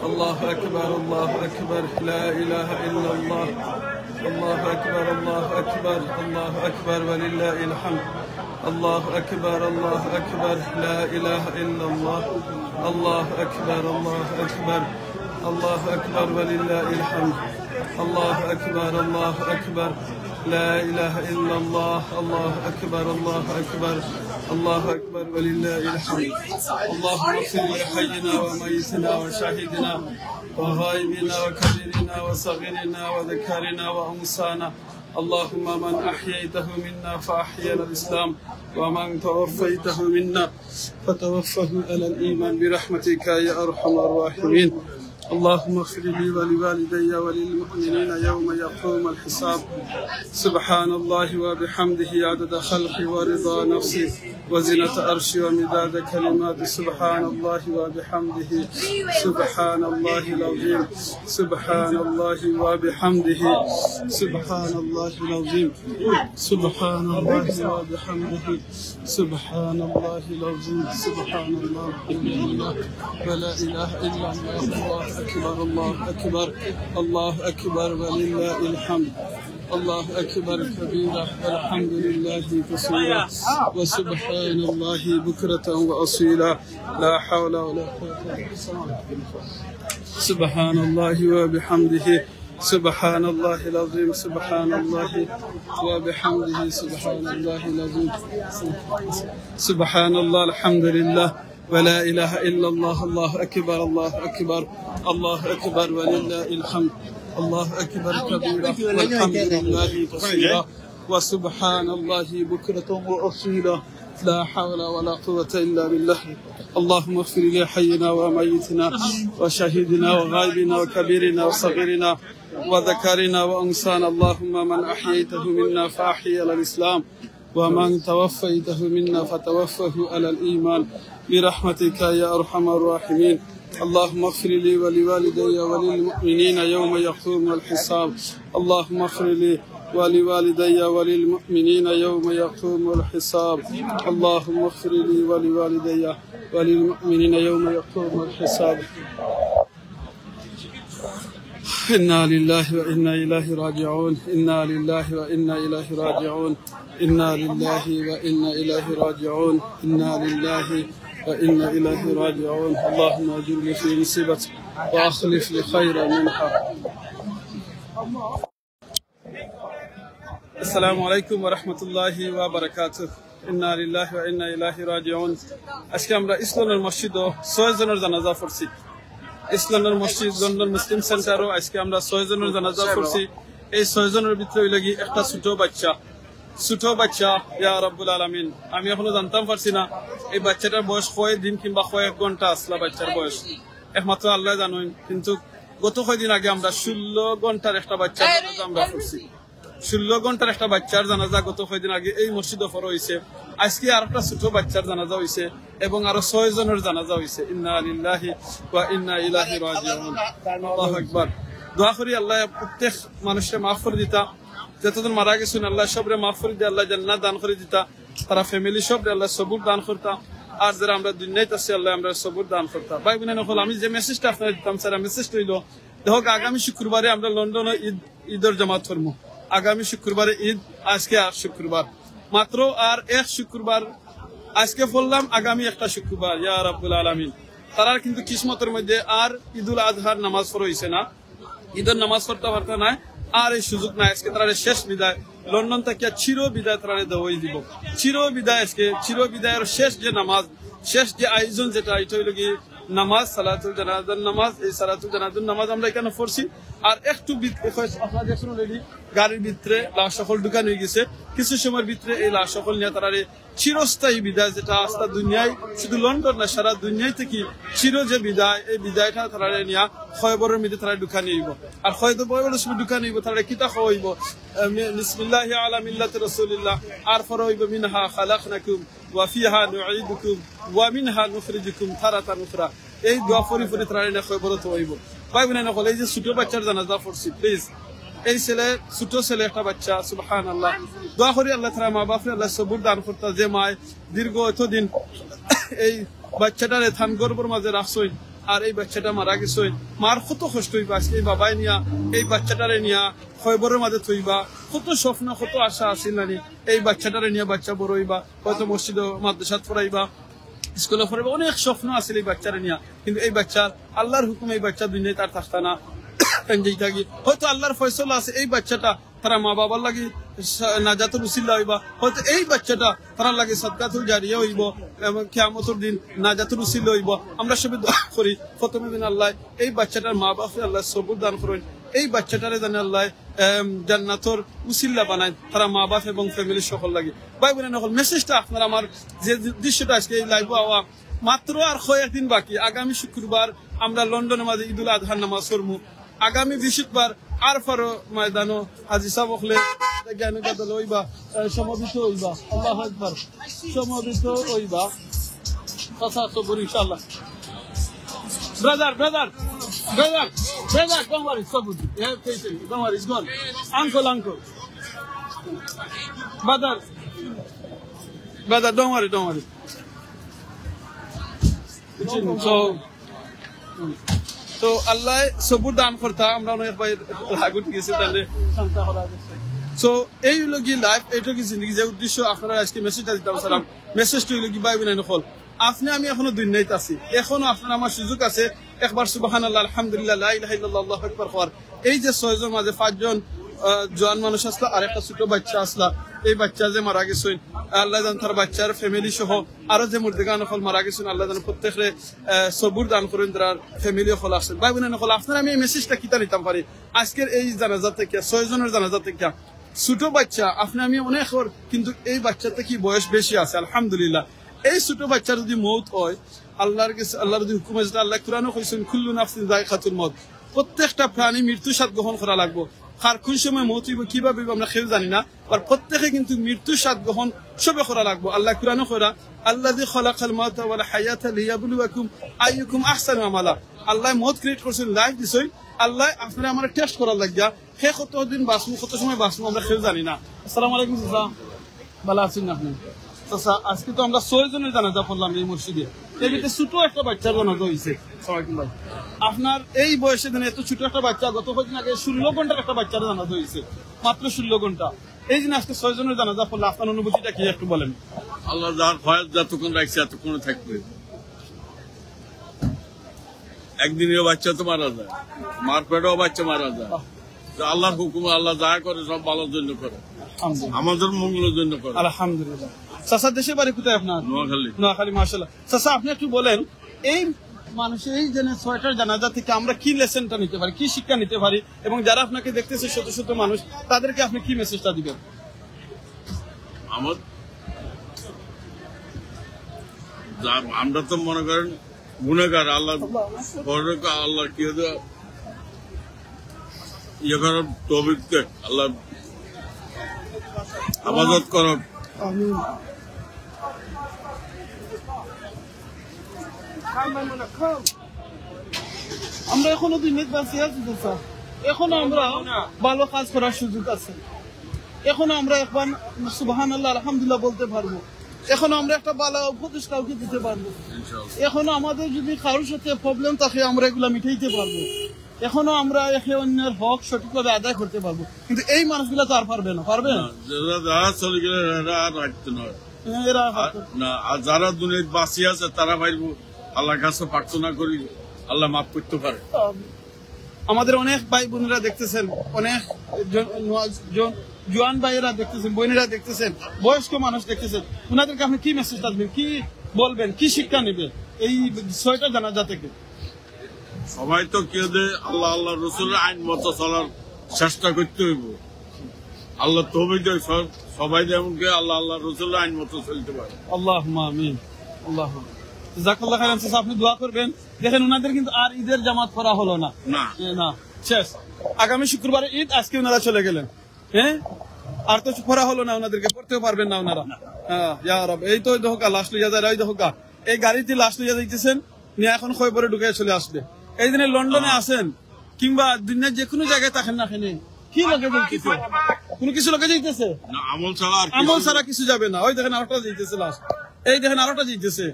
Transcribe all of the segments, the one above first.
الله أكبر الله أكبر لا إله إلا الله الله أكبر الله أكبر الله أكبر ولله الحمد الله أكبر الله أكبر لا إله إلا الله الله أكبر الله أكبر الله أكبر ولله الحمد الله أكبر الله أكبر لا إله إلا الله الله أكبر الله أكبر الله أكبر ولله الحمد اللهم اغفر لحينا وميتنا وشاهدنا وغائبنا وكبيرنا وصغيرنا وذكرنا وأنسانا اللهم من أحييته منا فأحينا الإسلام ومن توفيته منا فتوفه على الإيمان برحمتك يا أرحم الراحمين اللهم اغفر لي ولوالدي وللمؤمنين يوم يقوم الحساب سبحان الله وبحمده عدد خلقي ورضا نفسي وزنة عرشي ومداد كلمات سبحان الله وبحمده سبحان الله العظيم سبحان الله وبحمده سبحان الله العظيم سبحان الله وبحمده سبحان الله العظيم سبحان الله ولا إله إلا الله أكبر الله أكبر الله أكبر ولله الحمد الله أكبر كبيرا والحمد لله كثيرا وسبحان الله بكرة وأصيلا لا حول ولا قوة إلا بالله سبحان الله وبحمده سبحان الله العظيم سبحان الله وبحمده سبحان الله العظيم سبحان الله الحمد لله ولا إله إلا الله الله أكبر الله أكبر الله أكبر ولله الحمد الله أكبر كبيرا والحمد لله كثيرا وسبحان الله بكرة وأصيلا لا حول ولا قوة إلا بالله اللهم اغفر لحينا وميتنا وشهيدنا وغائبنا وكبيرنا وصغيرنا وذكرنا وأنسانا اللهم من أحييته منا فأحيي على الإسلام ومن توفيته منا فتوفه على الإيمان برحمتك يا أرحم الراحمين اللهم اغفر لي ولوالدي وللمؤمنين يوم يقوم الحساب اللهم اغفر لي ولوالدي وللمؤمنين يوم يقوم الحساب اللهم اغفر لي ولوالدي وللمؤمنين يوم يقوم الحساب إنا لله وإنا إليه راجعون إنا لله وإنا إليه راجعون إنا لله وإنا إليه راجعون إنا لله وإنا إليه راجعون اللهم أجرني في مصيبتي وأخلف لي خيرا منها السلام عليكم ورحمة الله وبركاته إنا لله وإنا إليه راجعون أشكامرا إسلام المسجد سويزنر جنازة فرسي ইসলামের মসজিদ London Muslim সেন্টারও আজকে আমরা 6 জনের জানাজা করছি এই 6 জনের ভিতরে লাগি একটা ছোট বাচ্চা ইয়া রাব্বুল আলামিন আমি এখনো জানতাম পারছি না এই বাচ্চাটার বয়স কয় দিন কিংবা কয়েক ঘন্টা আসলা বাচ্চার বয়স একমাত্র আল্লাহ জানেন কিন্তু গত কয়েকদিন আগে আমরা 16 ঘন্টার একটা বাচ্চার জানাজা আমরা করছি 16 ঘন্টার একটা বাচ্চার জানাজা গত কয়েকদিন আগে এই মসজিদে পড়া হইছে আজকে আরেকটা ছোট বাচ্চার জানাজা হইছে এবং আরো 6 জনের জানাজা হইছে ইন্না লিল্লাহি ওয়া ইন্না ইলাইহি রাজিউন আল্লাহু আকবার দোয়া করি আল্লাহ প্রত্যেক মানুষকে maaf করে দিতা যতজন মারা গেছেন আল্লাহ সবরে maaf করে দিয়ে আল্লাহ জান্নাত দান করে দিতা তারা ফ্যামিলি সবরে আল্লাহ সবুর দান করতা আর যারা আমরা দুনিয়াতে আছি আল্লাহ আমরা সবুর দান করতা ভাই বোনেরা হল আমি যে মেসেজটা আপনাদের দিতাম স্যার মেসেজ হইলো দেখো আগামী শুক্রবারে আমরা লন্ডনে ঈদের জামাত করব আগামী শুক্রবারে ঈদ আজকে আর শুক্রবার মাত্র আর এক শুক্রবার আজকে বললাম আগামী একটা শুক্রবার ইয়া রাব্বুল আলামিন তারা কিন্তু কিসমতের মধ্যে আর ঈদুল আজহার নামাজ পড়া হইছে না ঈদের নামাজ পড়তে পারতে না আর এই সুযোগ নাই আজকে তারা শেষ বিদায় লন্ডন থেকে চির বিদায় তারা দেওয়াই দিব চির বিদায় আজকে চির বিদায়ের শেষ যে নামাজ শেষ যে আয়োজন যেটা এটা হইল কি নামাজ সালাতুল জানাজার নামাজ এই সালাতুল জানাজার নামাজ আমরা এখানে পড়ছি আর একটু আপনারা দেখুন রেডি গাড়ির ভিতরে লাশ সকল ঢুকান হয়ে গেছে কিছু সময়ের ভিতরে এই লাশ সকল নিয়ে তারা চিরস্থায়ী বিদায় যেটা আস্তা দুনিয়ায় শুধু লন্ডন না সারা দুনিয়ায় থেকে চির যে বিদায় এই বিদায়টা তারা নিয়ে খয়বরের মধ্যে তারা ঢুকা নিব আর খয়বরের সময় ঢুকা নিব তারা কিতা খাওয়াইব বিসমিল্লাহি আলা মিল্লাতি রাসূলিল্লাহ আর ফরাইব মিনহা খালাকনাকুম ওয়া ফিহা নুঈদুকুম ওয়া মিনহা নুখরিজুকুম তারাতান উখরা এই দোয়া ফরি তারা নিয়ে খয়বরত হইব ভাই বোনেরা হল এই যে ছোট বাচ্চার জানাজা পড়ছি প্লিজ এই ছেলে ছোট ছেলে একটা বাচ্চা সুবহানাল্লাহ দোয়া করি আল্লাহ তাআলা মা বাপরে আল্লাহ সবুর দান করতে যে মায় দীর্ঘ এতদিন এই বাচ্চাটারে থান গর্ভের মাঝে রাখছই আর এই বাচ্চাটা মারা গেছে, মার কত কষ্ট হইবা আজকে এই বাবাই নিয়া এই বাচ্চাটারে নিয়া খবরের মাঝে থইবা, কত স্বপ্ন কত আশা আছিল নানি এই বাচ্চাটারে নিয়ে বাচ্চা বড় হইবা, হয়তো মসজিদ মাদ্রাসাত পড়াইবা, স্কুলে পড়াইবা, অনেক স্বপ্ন আছিল এই বাচ্চারে নিয়া। কিন্তু এই বাচ্চার আল্লাহর হুকুম এই বাচ্চা দুনিয়ায় তার থাকতা না, থাকি হয়তো আল্লাহর ফয়সালা আছে এই বাচ্চাটা তারা মা বাবার লাগি নাজাতুল উসিলা হইবা, হয়তো এই বাচ্চাটা তারা লাগে সাদকাতুল জারিয়া হইব এবং কিয়ামতের দিন নাজাতুল উসিলা হইব। আমরা সবাই দোয়া করি প্রথমে দিন আল্লাহ এই বাচ্চাটার মা বাপরে আল্লাহ সবুর দান করেন, এই বাচ্চাটারে জানে আল্লাহ জান্নাতর উসিল্লা বানায় তারা মা বাপ এবং ফ্যামিলি সকল লাগে। ভাই বোনেরা সকল মেসেজটা আপনার আমার যে দৃশ্যটা আজকে এই লাইভ হওয়া মাত্র আর কয়েকদিন বাকি, আগামী শুক্রবার আমরা লন্ডনের মাঝে ঈদুল আজহার নামাজ পড়বো, আগামী বৃহস্পতিবার আরফার ময়দানো হাজী সাহেব হলে জ্ঞানী বদল হইবা, সমাবেত হইবা, আল্লাহু আকবার, সমাবেত হইবা কথা সবর ইনশাআল্লাহ। Brother brother brother brother don't worry, so good, yeah, patient, don't worry, it's gone, uncle brother don't worry তো আল্লাহ সবুর দান করতা। আমরা অনেক ভাই লাগুট গেছি তাহলে সো এই হলো কি লাইফ, এইটা কি জিন্দগি, যে উদ্দেশ্য আপনারা আজকে মেসেজটা দিতে পারছিলাম। মেসেজটা হইলো কি ভাই বোনেরা সকল, আপনি আমি এখনো দুনিয়াতে আছি, এখনো আপনার আমার সুযোগ আছে একবার সুবহানাল্লাহ আলহামদুলিল্লাহ লা ইলাহা ইল্লাল্লাহ আল্লাহু আকবার হওয়ার। এই যে 6 জন মাঝে 5 জন জওয়ান মানুষ আসলা আর একটা ছোট বাচ্চা আসলা, এই বাচ্চা যে মারা গেছেন আল্লাহ জান তার বাচ্চার ফ্যামিলি সহ আরো যে মুর্দেগান হল মারা গেছেন আল্লাহ জান প্রত্যেকরে সবুর দান করেন, তার ফ্যামিলি হল আসেন। ভাই বোনেরা হল আপনারা আমি এই মেসেজটা কিতা নিতাম পারি আজকের এই জানাজা থেকে 6 জনের জানাজা থেকে, ছোট বাচ্চা আপনি আমি অনেক, কিন্তু এই বাচ্চাতে কি বয়স বেশি আছে আলহামদুলিল্লাহ। এই ছোট বাচ্চা যদি মৌত হয় আল্লাহর কাছে, আল্লাহর যদি হুকুম আছে, আল্লাহ কুরআনে কইছেন কুল্লু নাফসিন যায়কাতুল মউত, প্রত্যেকটা প্রাণী মৃত্যু স্বাদ গ্রহণ করা লাগবে। কার কোন সময় মৌত হইব কিভাবে আমরা কেউ জানি না, আর প্রত্যেকে কিন্তু মৃত্যু স্বাদ গ্রহণ সবে করা লাগবে। আল্লাহ কুরআনে কইরা আল্লাযী খালাকাল মাউতা ওয়াল হায়াতা লিয়াবলুয়াকুম আইয়ুকুম আহসানু আমালা, আল্লাহ মৌত ক্রিয়েট করছেন, লাইফ দিছেন, আল্লাহ আপনারা আমরা টেস্ট করার লাগিয়া হে কতদিন বাঁচবো কত সময় বাঁচবো আমরা কেউ জানি না। আসসালামু আলাইকুম চাচা, ভালো আছেন আপনি? চাচা আজকে তো আমরা 6 জনের জানাজা পড়লাম এই মসজিদে, এর ভিতরে ছোট একটা বাচ্চার জানাজা হয়েছে। ভাই আপনার এই বয়সে দিনে এত ছোট একটা বাচ্চা, গত কয়েকদিন আগে 16 ঘন্টার একটা বাচ্চার জানাজা হয়েছে, মাত্র 16 ঘন্টা। এই দিন আজকে 6 জনের জানাজা পড়লে আপনার অনুভূতিটা কি একটু বলেন? আল্লাহ যার ফয়েজ যতক্ষণ রাখছে এতক্ষণ থাকবে। একদিনের বাচ্চা তো মারা যায়, মার পেটেও বাচ্চা মারা যায়, আল্লাহর হুকুম, আল্লাহ যা করে সব ভালোর জন্য করে, আমাদের মঙ্গলের জন্য করে আলহামদুলিল্লাহ। চাচা দেশের বাড়ি কোথায় আপনার? নোয়াখালী। নোয়াখালী, মাশাআল্লাহ। চাচা আপনি একটু বলেন এই মানুষের এই যে 6টার জানাজা থেকে আমরা কি লেসনটা নিতে পারি, কি শিক্ষা নিতে পারি, এবং যারা আপনাকে দেখতেছে শত শত মানুষ তাদেরকে আপনি কি মেসেজটা দিবেন? আমরা তো মনে করেন গুনাহগার, আল্লাহ আল্লাহ কি ইয়ে করার তৌফিক দেন, আল্লাহ আবাদত করুক। আমরা এখনো দুনিয়াতে বাঁচিয়ে আছি, এখনো আমরা ভালো কাজ করার সুযোগ আছে, এখনো আমরা একবার সুবহানাল্লাহ আলহামদুলিল্লাহ বলতে পারবো, এখনো আমরা একটা ভালো উপদেশ কাউকে দিতে পারবো, এখনো আমাদের যদি কারোর সাথে প্রবলেম থাকে আমরা এগুলা মিটাইতে পারবো, এখনো আমরা একে অন্যের হক সঠিকভাবে আদায় করতে পারবো। কিন্তু এই মানুষগুলা তো আর পারবে না, পারবে না, যারা চলে গেলে আর রাখতে নয় না, আর যারা দুনিয়ায় বাঁচিয়ে আছে তারা পাইব আল্লাহর কাছে প্রার্থনা করি আল্লাহ মাফ করতে পারে। আমাদের অনেক ভাই বোনেরা দেখতেছেন, অনেক জোয়ান ভাইয়েরা দেখতেছেন, বোনেরা দেখতেছেন, বয়স্ক মানুষ দেখতেছেন, ওনাদেরকে আপনি কি মেসেজ দিবেন, কি বলবেন, কি শিক্ষা নেবে এই 6টা জানাজা থেকে? সবাই তো কেউ আল্লাহ আল্লাহ রসুলের আইন মতো চলার চেষ্টা করতে হইব, আল্লাহ তৌফিক দেয় সবাই যেমন আল্লাহ আল্লাহ রসুলের আইন মতো চলতে পারে। আল্লাহুম্মা আমিন। আল্লাহ জাযাকাল্লাহু খাইরান। আপনি দোয়া করবেন। দেখেন ওনাদের কিন্তু আর ঈদের জামাত করা হলো না, না শেষ, আগামী শুক্রবারে ঈদ, আজকে ওনারা চলে গেলেন, হ্যাঁ আর তো পড়া হলো না, ওনাদেরকে পড়তেও পারবেন না ওনারা। হ্যাঁ ইয়া রাব, এই তো দেখোকা লাশ লইয়া যায়, এই দেখোকা এই গাড়িতে লাশ লইয়া যাইতেছেন, নিয়ে এখন খয়বরে ঢুকে চলে আসবে। এই দিনে লন্ডনে আসেন কিংবা দুনিয়ার যে কোনো জায়গায় থাকেন না, কেন কি লোকে যাইতেছে, কোনো কিছু লোকে যাইতেছে, আমল ছাড়া কিছু যাবে না। ওই দেখেন আরেকটা যাইতেছে লাশ, এই দেখেন আরেকটা যাইতেছে।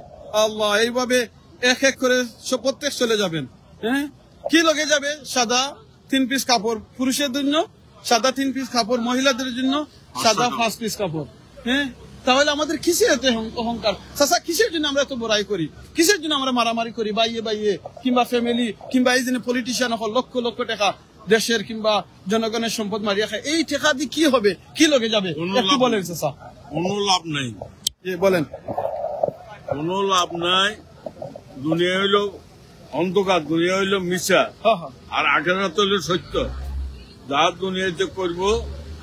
আল্লাহ এইভাবে এক এক করে সব প্রত্যেক চলে যাবেন। হ্যাঁ, কি লগে যাবে? সাদা 3 পিস কাপড় পুরুষের জন্য, সাদা 3 পিস কাপড় মহিলাদের জন্য, সাদা 5 পিস কাপড়। হ্যাঁ, তাহলে আমাদের কিসের এত অহংকার? চাচা, কিসের জন্য আমরা এত বড়াই করি? কিসের জন্য আমরা মারামারি করি বাইয়ে বাইয়ে, কিংবা ফ্যামিলি, কিংবা এই যে পলিটিশিয়ান লক্ষ লক্ষ টাকা দেশের কিংবা জনগণের সম্পদ মারিয়া খায়? এই টাকা দিয়ে কি হবে? কি লগে যাবে? একটু বলেন চাচা। কোনো লাভ নাই, বলেন। কোনো লাভ নাই। দুনিয়া হইল অন্ধকার, দুনিয়া হইল মিশা, আর আখেরাত হইল সত্য। যা দুনিয়াতে করবো,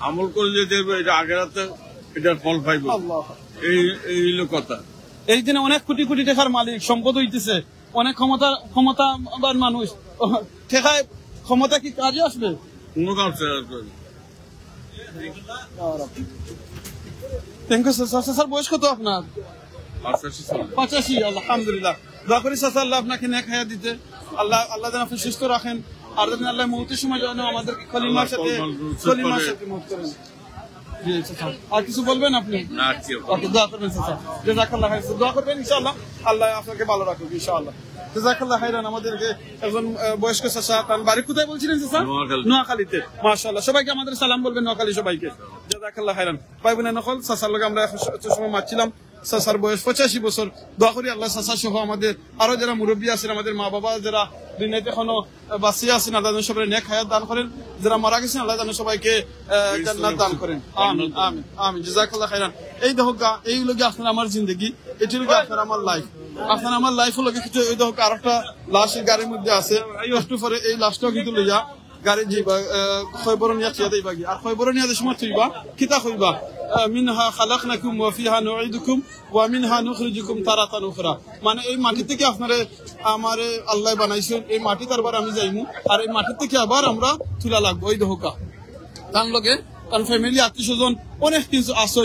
আমল করলে দেখবো এটা আখেরাতে এটার ফল পাইব। এই হইল কথা। এই দিনে অনেক কোটি কোটি টাকার মালিক, সম্পদ হইতেছে, অনেক ক্ষমতাবান মানুষ, ঠেকায় ক্ষমতা কি কাজে আসবে? কোনো কাজে আসবে না। Thank you sir. স্যার বয়স কত আপনার? 85। আলহামদুলিল্লাহ। দোয়া করি স্যার আল্লাহ আপনাকে নেক হায়াত দিতে, আল্লাহ যেন আপনি সুস্থ রাখেন, আর যেন আল্লাহ মৌতের সময় যেন আমাদেরকে খলিমার সাথে মৌত করেন। আর কিছু বলবেন আপনি? দোয়া করবেন স্যার। জাযাকাল্লাহ খাইর। দোয়া করবেন ইনশাআল্লাহ, আল্লাহ আপনাকে ভালো রাখুক ইনশাআল্লাহ। জাযাকাল্লাহ খাইরান। আমাদেরকে একজন বয়স্ক চাচা, তার বাড়ি কোথায় বলছিলেন চাচা? নোয়াখালীতে। মাশাআল্লাহ। সবাইকে আমাদের সালাম বলবেন, নোয়াখালী সবাইকে। জাযাকাল্লাহ খাইরান। ভাই বোনের নকল চাচার লগে আমরা সময় মারছিলাম। চাচার বয়স 85 বছর। দোয়া করি আল্লাহ চাচা সহ আমাদের আরো যারা মুরব্বী আছেন, আমাদের মা বাবা যারা দুনিয়াতে এখনো বাঁচিয়ে আছেন, আল্লাহ সবাই নেক হায়াত দান করেন। যারা মারা গেছেন আল্লাহ যেন সবাইকে জান্নাত দান করেন। আমিন আমিন আমিন। জাযাকাল্লাহ খাইরান। এই দেখো, এই লগে আপনার আমার জিন্দগি, এটি লগে আপনার আমার লাইফ। আপনার আমার লাইফ লগে কিছু এই দেখো, আর একটা লাশ গাড়ির মধ্যে আছে, একটু পরে এই লাশটাও কিন্তু লইয়া গাড়ি যাইবা, খয়বর নিয়া থিয়া দিবা গিয়া। আর খয়বর নিয়া যে সময় থইবা কিতা কইবা? মিনহা খালাকনাকুম ওয়া ফিহা নুঈদুকুম ওয়া মিনহা নুখরিজুকুম তারাতান উখরা। মানে এই মাটি থেকে আপনারে আমারে আল্লাহ বানাইছেন, এই মাটি তারবার আমি যাইমু, আর এই মাটি থেকে আবার আমরা তুলা লাগবো। এই দহকা তার লগে তার ফ্যামিলি, আত্মীয় স্বজন অনেক কিছু আছে,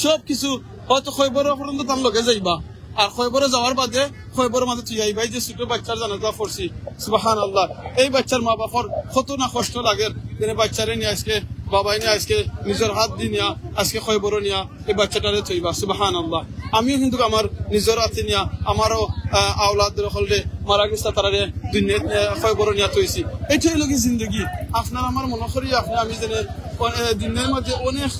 সব কিছু হয়তো খয়বর পর্যন্ত তার লগে যাইবা। আর খয়বরে যাওয়ার বাদে খয়বরের মাঝে তুই আইবাই যে ছোট বাচ্চার জানাজা পড়ছি, সুবহানাল্লাহ। এই বাচ্চার মা বাবার কত না কষ্ট লাগে, বাচ্চারে নিয়ে আজকে বাবাই নিয়ে আজকে নিজের হাত দিয়ে নিয়া আজকে খয়বর নিয়া এই বাচ্চাটারে থইবা, সুবহানাল্লাহ। আমিও কিন্তু আমার নিজের হাতে নিয়া আমারও আওলাদের হলে মারা গেছে, তারারে দুনিয়াত খয়বর নিয়া থইছি। এইটাই লোক জিন্দগি। আপনার আমার মনে করি আমি জেনে দিনের মধ্যে অনেক,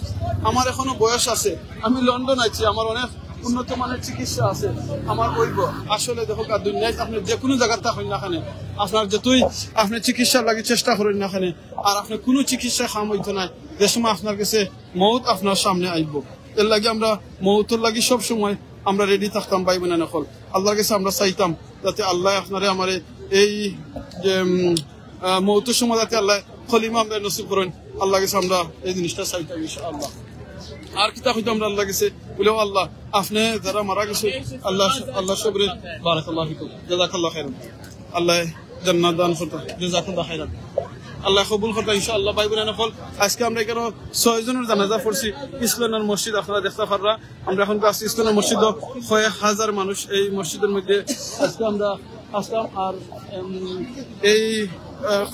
আমার এখনো বয়স আছে, আমি লন্ডন আছি, আমার অনেক উন্নত মানের চিকিৎসা আছে, আমার বলব আসলে দেখো দুনিয়ায় আপনি যে কোনো জায়গায় থাকেন না খানে, আপনার যতই আপনি চিকিৎসার লাগে চেষ্টা করেন না খানে, আর আপনি কোনো চিকিৎসা খাম হইতো না, যে সময় আপনার কাছে মৌত আপনার সামনে আইব। এর লাগে আমরা মৌতের লাগে সব সময় আমরা রেডি থাকতাম ভাই বোনা নকল। আল্লাহর কাছে আমরা চাইতাম যাতে আল্লাহ আপনারে আমার এই যে মৌতের সময় যাতে আল্লাহ খলিমা আমরা নসিব করেন, আল্লাহর কাছে আমরা এই জিনিসটা চাইতাম ইনশাআল্লাহ। আর কিতা হইতো আমরা আল্লাহ গেছে বলেও আল্লাহ আপনি যারা মারা গেছে আল্লাহ সবরে বারাকাল্লাহ ফিকুম, জাযাকাল্লাহ খাইরান। আল্লাহ জান্নাত দান করতে, জাযাকাল্লাহ খাইরান। আল্লাহ কবুল করতে ইনশাআল্লাহ। ভাই বোনেরা নকল, আজকে আমরা এখানে 6 জনের জানাজা পড়ছি ইসলামের মসজিদ। আপনারা দেখতে পাররা আমরা এখন আছি ইসলামের মসজিদ, কয়েক হাজার মানুষ এই মসজিদের মধ্যে আজকে আমরা আসলাম। আর এই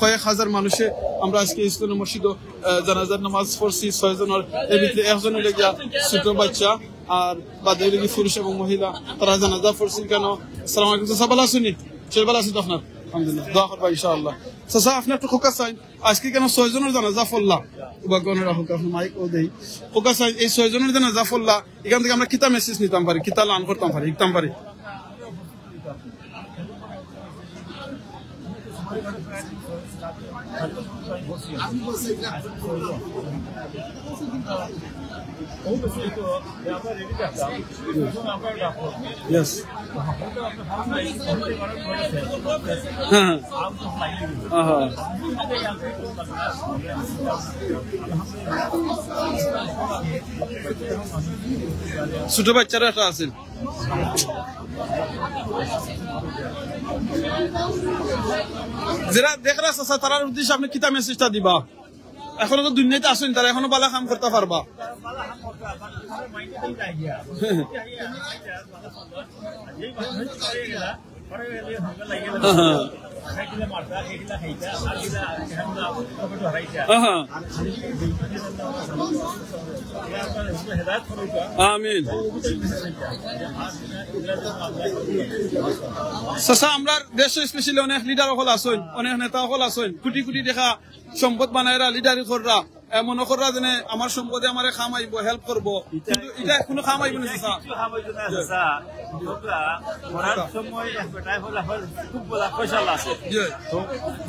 কয়েক হাজার মানুষে আমরা আজকে ইসলামের মসজিদ জানাজার নামাজ পড়ছি 6 জনের। এর ভিতরে একজনের লেগিয়া ছোট বাচ্চা, আর বাদে লেগে পুরুষ এবং মহিলা, তারা জানাজা পড়ছি। কেন? আসসালামু আলাইকুম চাচা, ভালো আছেন? সে ভালো আছেন তো আপনার? আলহামদুলিল্লাহ, দোয়া করবা ইনশাআল্লাহ। চাচা আপনি একটু খোকা চাই, আজকে কেন 6 জনের জানাজা পড়লা? গণের হোক আপনার মাইক ও দেই খোকা চাই, এই 6 জনের জানাজা পড়লা, এখান থেকে আমরা কিতা মেসেজ নিতাম পারি, কিতা লান করতাম পারি, লিখতাম পারি? Yes. ছোট বাচ্চারা একটা আছেন, যারা দেখরা চাচা, তারার উদ্দেশ্যে আপনি কিতা মেসেজটা দিবা? এখনো তো দুনিয়াতে আসেন, তারা এখনো বালা কাম করতে পারবা। আমিন চাচা আমরা দেশে স্পেশালি অনেক লিডার সকল আছেন অনেক নেতা সকল আছেন কোটি কোটি টাকা সম্পদ বানাইরা লিডারি কররা মনে কররা যেন আমার সম্পদে আমার খাম আইব হেল্প করবো কিন্তু এটা কোনো খাম আইব না চাচা মরার সময় বেটাই হলে খুব বলা পয়সা আছে তো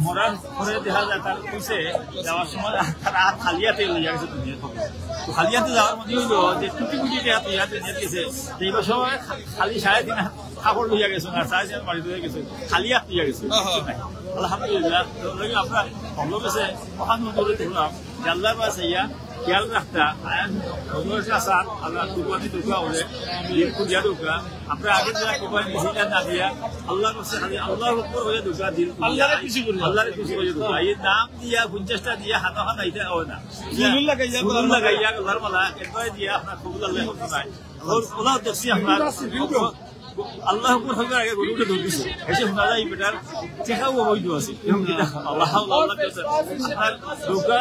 মরার পরে দেখা যায় তার পয়সে যাওয়ার সময় তারা খালিয়াতে লিয়ে গেছে দুনিয়া তো খালিয়াতে যাওয়ার মধ্যে হইলো যে কোটি কোটি টাকা তো ইয়াতে নিয়ে গেছে এইবার সময় খালি 3.5 কাপড় লইয়া গেছে আর 4.5 বাড়ি লইয়া গেছে খালিয়াত লইয়া গেছে আলহামদুলিল্লাহ আমরা ভালো গেছে ওখান ধরে দেখলাম জাল্লার বাস ইয়া খেয়াল রাখতা আসার আল্লাহ কুরবানি ঢুকা হলে পুজা ঢুকা আমরা আগে যারা কুরবানি দিছিলা না দিয়া আল্লাহর কাছে খালি আল্লাহর উপর হয়ে ঢুকা দিল আল্লাহরে খুশি করে ঢুকা এই নাম দিয়া 50টা দিয়া হাতা হাতা এটা হয় না জুলুল লাগাইয়া আল্লাহর মালা একবার দিয়া আপনার কবুল আল্লাহ করতে নাই ওলা দেখছি আপনার আল্লাহ উপর হবে আগে গরুটা ধরতেছে এসে শোনা যায় বেটার চেহাও বৈধ আছে আল্লাহ আল্লাহ আপনার ঢুকা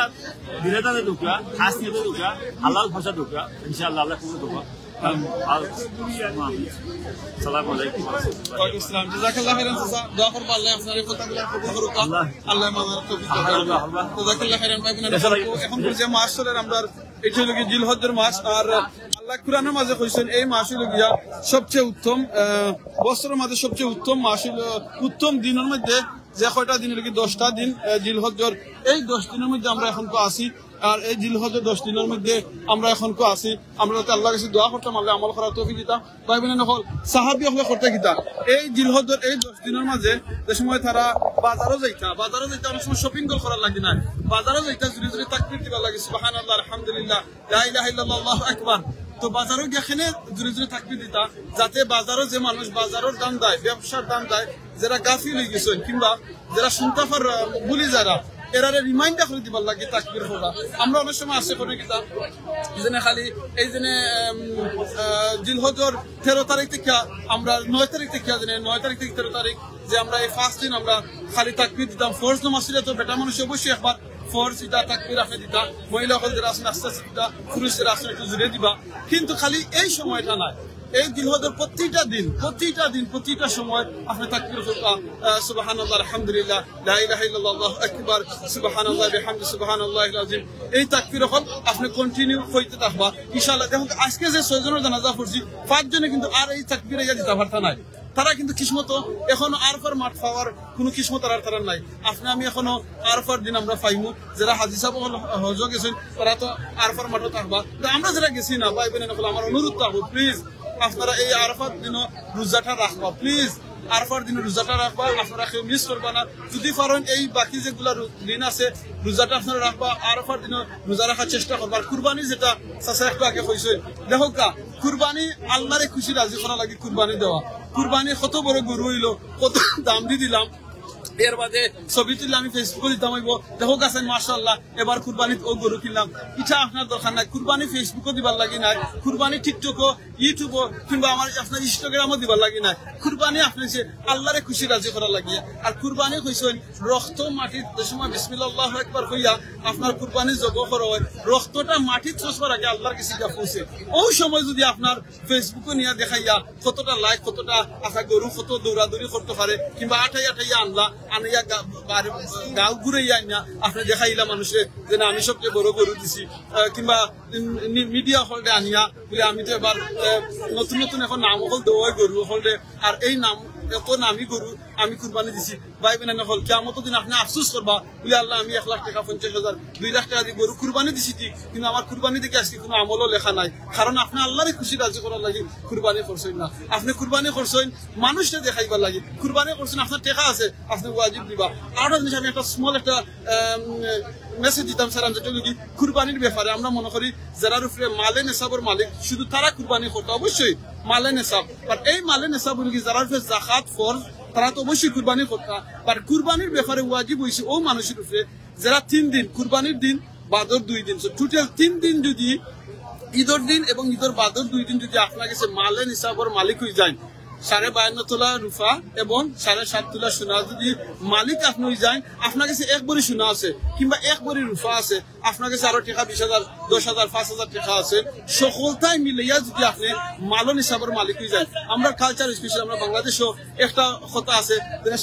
দিলেটাতে ঢুকা খাস নিয়ে ঢুকা হালাল ভাষা ঢুকা ইনশাআল্লাহ আল্লাহ কবুল করবো আসসালামু আলাইকুম ইসলাম জাযাকাল্লাহ খাইরান চাচা দোয়া করব আল্লাহ আপনার কথাগুলো কবুল করুক আল্লাহ মানার তৌফিক দান জাযাকাল্লাহ খাইরান ভাই বোনেরা এখন যে মাস চলে আমরা এটা হলো জিলহজ্জের মাস আর আল্লাহ কুরআনের মাঝে কইছেন এই মাস হলো গিয়া সবচেয়ে উত্তম বছরের মাঝে সবচেয়ে উত্তম মাস হলো উত্তম দিনের মধ্যে যে কয়টা দিন হলো কি 10টা দিন জিলহজ্জের এই 10 দিনের মধ্যে আমরা এখন তো আছি আর এই জিলহজ্জের 10 দিনের মধ্যে আমরা এখন তো আছি আমরা তো আল্লাহর কাছে দোয়া করতাম আল্লাহ আমল করার তৌফিক দিতা ভাই বোনেরা হল সাহাবী হলে করতে কিতা এই জিলহজ্জের এই 10 দিনের মাঝে যে সময় তারা বাজারও যাইতা অনেক সময় শপিং করার লাগে না বাজারও যাইতা জুড়ে জুড়ে তাকবীর দিবার লাগে সুবহানাল্লাহ আলহামদুলিল্লাহ লা ইলাহা ইল্লাল্লাহ আল্লাহু আকবার তো বাজারও গেখানে জুড়ে জুড়ে তাকবীর দিতা যাতে বাজারও যে মানুষ বাজারের দাম দেয় ব্যবসার দাম দেয় যারা গাফিল হয়ে গেছেন কিংবা যারা শুনতাফার ভুলি যারা এরারে রিমাইন্ডার করে দিবার লাগে তাকবীর করা আমরা অনেক সময় আসে করে কিতা যেনে খালি এই জেনে জিলহজ্জের 13 তারিখ থেকে আমরা 9 তারিখ থেকে যেনে 9 তারিখ থেকে 13 তারিখ যে আমরা এই ফার্স্ট দিন আমরা খালি তাকবীর দিতাম ফরজ নামাজ ছিল তো বেটা মানুষ অবশ্যই একবার ফরজ ইটা তাকবীর আপনি দিতা মহিলা হল যারা আছেন আস্তে আস্তে দিতা পুরুষেরা আছেন একটু জুড়ে দিবা কিন্তু খালি এই সময়টা নাই এই জিলহজ্জের প্রতিটা সময় আপনি তাকবীর করবা সুবহানাল্লাহ আলহামদুলিল্লাহ লা ইলাহা ইল্লাল্লাহ আল্লাহু আকবার সুবহানাল্লাহি বিহামদি সুবহানাল্লাহিল আযীম এই তাকবীর হল আপনি কন্টিনিউ হইতে থাকবা ইনশাআল্লাহ দেখুন আজকে যে 6 জনের জানাজা পড়ছি 5 জনে কিন্তু আর এই তাকবীরে দিতে পারতা নাই তারা কিন্তু কিসমত এখনো আরফার মাঠ পাওয়ার কোনো কিসমত আর তারা নাই আপনি আমি এখনো আরফার দিন আমরা পাইমু যারা হাজী সাহেব হজ গেছেন তারা তো আরফার মাঠে থাকবা আমরা যারা গেছি না ভাই বোনেরা আমার অনুরোধ থাকবো প্লিজ আপনারা এই আরফার দিনও রোজাটা রাখবা প্লিজ আরফার দিনে রোজাটা রাখবা আপনারা কেউ মিস করবা না যদি পারেন এই বাকি যেগুলা দিন আছে রোজাটা আপনারা রাখবা আরফার দিনে রোজা রাখার চেষ্টা করবা আর কুরবানি যেটা চাচা একটু আগে কইছে দেখো কা কুরবানি আল্লাহরে খুশি রাজি করা লাগে কুরবানি দেওয়া কুরবানি কত বড় গরু হইলো কত দাম দিয়ে দিলাম এর বাদে ছবি তুললে আমি ফেসবুকে দিতাম হইব দেখো গাছেন মাশাআল্লাহ এবার কুরবানিত ও গরু কিনলাম এটা আপনার দরকার নাই কুরবানি ফেসবুকও দিবার লাগি নাই কুরবানি টিকটকও ইউটিউবও কিংবা আমার আপনার ইনস্টাগ্রামও দিবার লাগি নাই কুরবানি আপনি যে আল্লাহরে খুশি রাজি করা লাগিয়ে আর কুরবানি কইছেন রক্ত মাটির যে সময় বিসমিল্লাহ আল্লাহু আকবার কইয়া আপনার কুরবানি জব করা হয় রক্তটা মাটির ছোঁয়ার আগে আল্লাহর কাছে গিয়া পৌঁছে ওই সময় যদি আপনার ফেসবুকে নিয়ে দেখাইয়া কতটা লাইক কতটা আপনার গরু কত দৌড়াদৌড়ি করতে পারে কিংবা আঠাইয়া আনলা আনিয়া গাঁও ঘুরাইয়া আনিয়া আপনি দেখাইলা মানুষের যে না আমি সবচেয়ে বড় গরু দিছি কিংবা মিডিয়া হলডে আনিয়া বলে আমি তো এবার নতুন এখন নাম হল দেওয়াই গরু হলডে আর এই নাম এত নামি গরু আমি কুরবানি দিছি ভাই বোনেরা হল কিয়ামতের দিন আপনি আফসোস করবা বলে আল্লাহ আমি 1 লাখ টাকা 50,000 2 লাখ টাকা দিয়ে গরু কুরবানি দিছি ঠিক কিন্তু আমার কুরবানি থেকে আজকে কোনো আমলও লেখা নাই কারণ আপনি আল্লাহরে খুশি রাজি করার লাগি কুরবানি করছেন না আপনি কুরবানি করছেন মানুষকে দেখাইবার লাগি কুরবানি করছেন আপনার টাকা আছে আপনি ওয়াজিব দিবা আর জিনিস আমি একটা স্মল একটা মেসেজ দিতাম স্যার যেটা কি কুরবানির ব্যাপারে আমরা মনে করি যারা উপরে মালে নেশাবের মালিক শুধু তারা কুরবানি করতে অবশ্যই মালে নেশাব আর এই মালে নেশাব কি যারা উপরে যাকাত ফরজ তারা তো অবশ্যই কুরবানি করতে আর কুরবানির ব্যাপারে ওয়াজিব হইছে ও মানুষের উপরে যারা 3 দিন কুরবানির দিন বাদর 2 দিন টোটাল 3 দিন যদি ঈদের দিন এবং ঈদের বাদর 2 দিন যদি আপনার কাছে মালে নেশাবের মালিক হয়ে যায় 52.5 তোলা রূপা এবং 7.5 তোলা সোনা যদি মালিক আপনি যান, আপনার কাছে 1 ভরি সোনা আছে কিংবা 1 ভরি রূপা আছে, আপনার কাছে আরো টাকা 20,000, 10,000, 5,000 টাকা আছে, সকলটাই মিলাইয়া যদি আপনি মালন হিসাবের মালিক হয়ে যায়। আমরা কালচার স্পেশাল আমরা বাংলাদেশও একটা কথা আছে,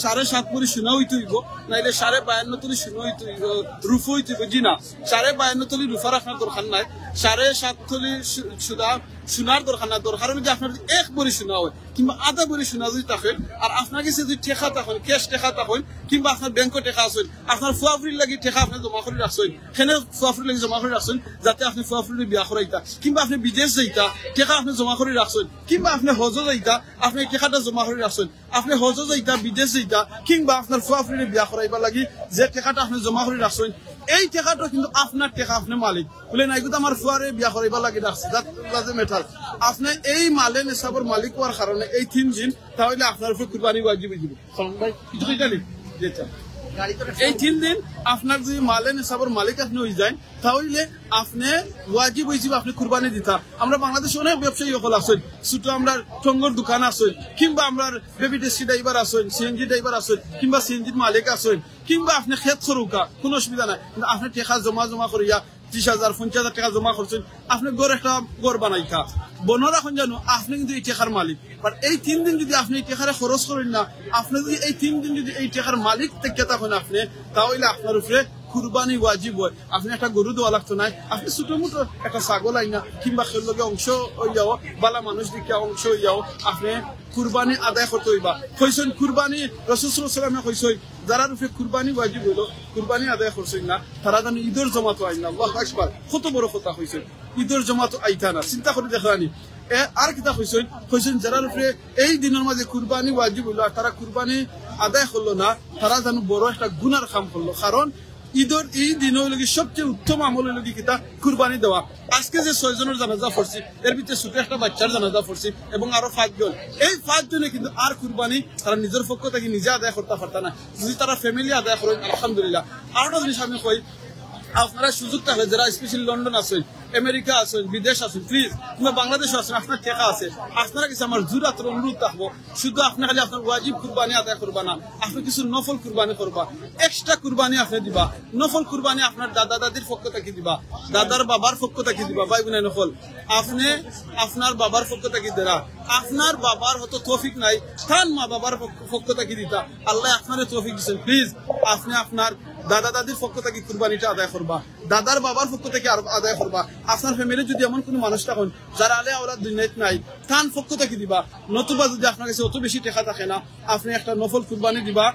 7.5 ভরি সোনা হইতে হইব, নাইলে 52.5 তোলা সোনা হইতে রূপা হইতে হইব। জি না, 52.5 তোলা রূপা রাখার দরকার নাই, 7.5 তোলা সোনার দরকার না। দরকার হলে আপনার 1 ভরি সোনা হয় কিংবা আধা ভরি সোনা যদি থাকে, আর আপনার কাছে যদি টেকা থাকেন, ক্যাশ টেকা থাকেন, কিংবা আপনার ব্যাংকে টেকা আছেন, আপনার ফুয়াফুরির লাগি টেকা আপনি জমা করে রাখছেন, সেখানে ফুয়াফুরির লাগি জমা করে রাখছেন যাতে আপনি ফুয়াফুরির বিয়া করাইতা, কিংবা আপনি বিদেশ যাইতা টেকা আপনি জমা করে রাখছেন, কিংবা আপনি হজ যাইতা আপনি টেকাটা জমা করে রাখছেন, আপনি হজ যাইতা বিদেশ যাইতা, কিংবা আপনার ফুয়াফুরির বিয়া করাইবার লাগি যে টেকাটা আপনি জমা করে রাখছেন, এই টাকাটা কিন্তু আপনার টাকা, আপনি মালিক বলে নাই কিন্তু আমার ফুয়ারে বিয়া করাইবার লাগি রাখছে, দ্যাট মেটার। আপনি এই মালে নিসাবের মালিক হওয়ার কারণে এই 3 দিন তাহলে আপনার উপর কুরবানি ওয়াজিব হয়ে যাবে। ভাই কিছু কইতালি যেটা এই 3 দিন আপনার যদি মালে নিসাবের মালিক আপনি হয়ে যায় তাহলে আপনি ওয়াজিব হয়ে যাবে আপনি কুরবানি দিতা। আমরা বাংলাদেশে অনেক ব্যবসায়ী সকল আছেন, ছোট আমরা টঙ্গর দোকান আছেন, কিংবা আমরা বেবি ট্যাক্সি ড্রাইভার আছেন, সিএনজি ড্রাইভার আছেন, কিংবা সিএনজির মালিক আছেন, কিংবা আপনি খেত সরুকা, কোনো অসুবিধা নাই, কিন্তু আপনি টাকা জমা করিয়া 30,000, 50,000 টাকা জমা করছেন, আপনি একটা ঘর বানাইতা বনো রাখুন জানো আপনি কিন্তু এই টাকার মালিক। বাট এই 3 দিন যদি আপনি এই টাকারে খরচ করেন না, আপনি যদি এই 3 দিন যদি এই টাকার মালিক থেকে থাকেন আপনি, তাহলে আপনার উপরে কুরবানি ওয়াজিব হয়। আপনি একটা গরু দেওয়া লাগতো নাই, আপনি ছোট মোটো একটা ছাগল আইনা কিংবা খেল লগে অংশ হইয়াও, বালা মানুষ দিকে অংশ হইয়াও আপনি কুরবানি আদায় করতে হইবা। কইছেন কুরবানি রাসূল সাল্লাল্লাহু আলাইহি ওয়াসাল্লামে কইছেন যারা রূপে কুরবানি ওয়াজিব হইলো কুরবানি আদায় করছেন না, তারা যেন ঈদের জমাতো আইন না। আল্লাহু আকবার, কত বড় কথা কইছেন, ঈদের জমাতো আইতা না। চিন্তা করে দেখলানি আর কিতা কইছেন যারা রূপে এই দিনের মাঝে কুরবানি ওয়াজিব হইলো আর তারা কুরবানি আদায় করলো না, তারা যেন বড় একটা গুনার কাম করলো। কারণ ঈদের এই দিন হইল সবচেয়ে উত্তম আমল হইল কিতা কুরবানি দেওয়া। আজকে যে 6 জনের জানাজা পড়ছি এর ভিতরে ছোট একটা বাচ্চার জানাজা পড়ছি এবং আরো 5 জন, এই 5 জনে কিন্তু আর কুরবানি তারা নিজের পক্ষ থেকে নিজে আদায় করতে পারত না। যদি তারা ফ্যামিলি আদায় করেন আলহামদুলিল্লাহ। আর একটা জিনিস আমি কই, আপনারা সুযোগ থাকলে যারা স্পেশালি লন্ডন আছেন, আমেরিকা আছেন, বিদেশ আছেন, প্লিজ কিংবা বাংলাদেশে আছেন, আপনার টাকা আছে, আপনারা কিছু আমার জোরাতের অনুরোধ থাকবো, শুধু আপনি খালি আপনার ওয়াজিব কুরবানি আদায় করবা না, আপনি কিছু নফল কুরবানি করবা, এক্সট্রা কুরবানি আপনি দিবা। নফল কুরবানি আপনার দাদা দাদির পক্ষ থেকে দিবা, দাদার বাবার পক্ষ থেকে দিবা, ভাই বোনের নফল আপনি আপনার বাবার পক্ষ থেকে দেরা। আপনার বাবার হয়তো তৌফিক নাই, তার মা বাবার পক্ষ থেকে দিতা, আল্লাহ আপনার তৌফিক দিচ্ছেন, প্লিজ আপনি আপনার দাদা দাদির পক্ষ থেকে কুরবানিটা আদায় করবা, দাদার বাবার পক্ষ থেকে আদায় করবা। আপনার ফ্যামিলি যদি এমন কোন মানুষ থাকেন যারা আলে আওলাদ দুনিয়াতে নাই, তার পক্ষ থেকে দিবা। নতুবা যদি আপনার কাছে অত বেশি টাকা থাকে না, আপনি একটা নফল কুরবানি দিবা।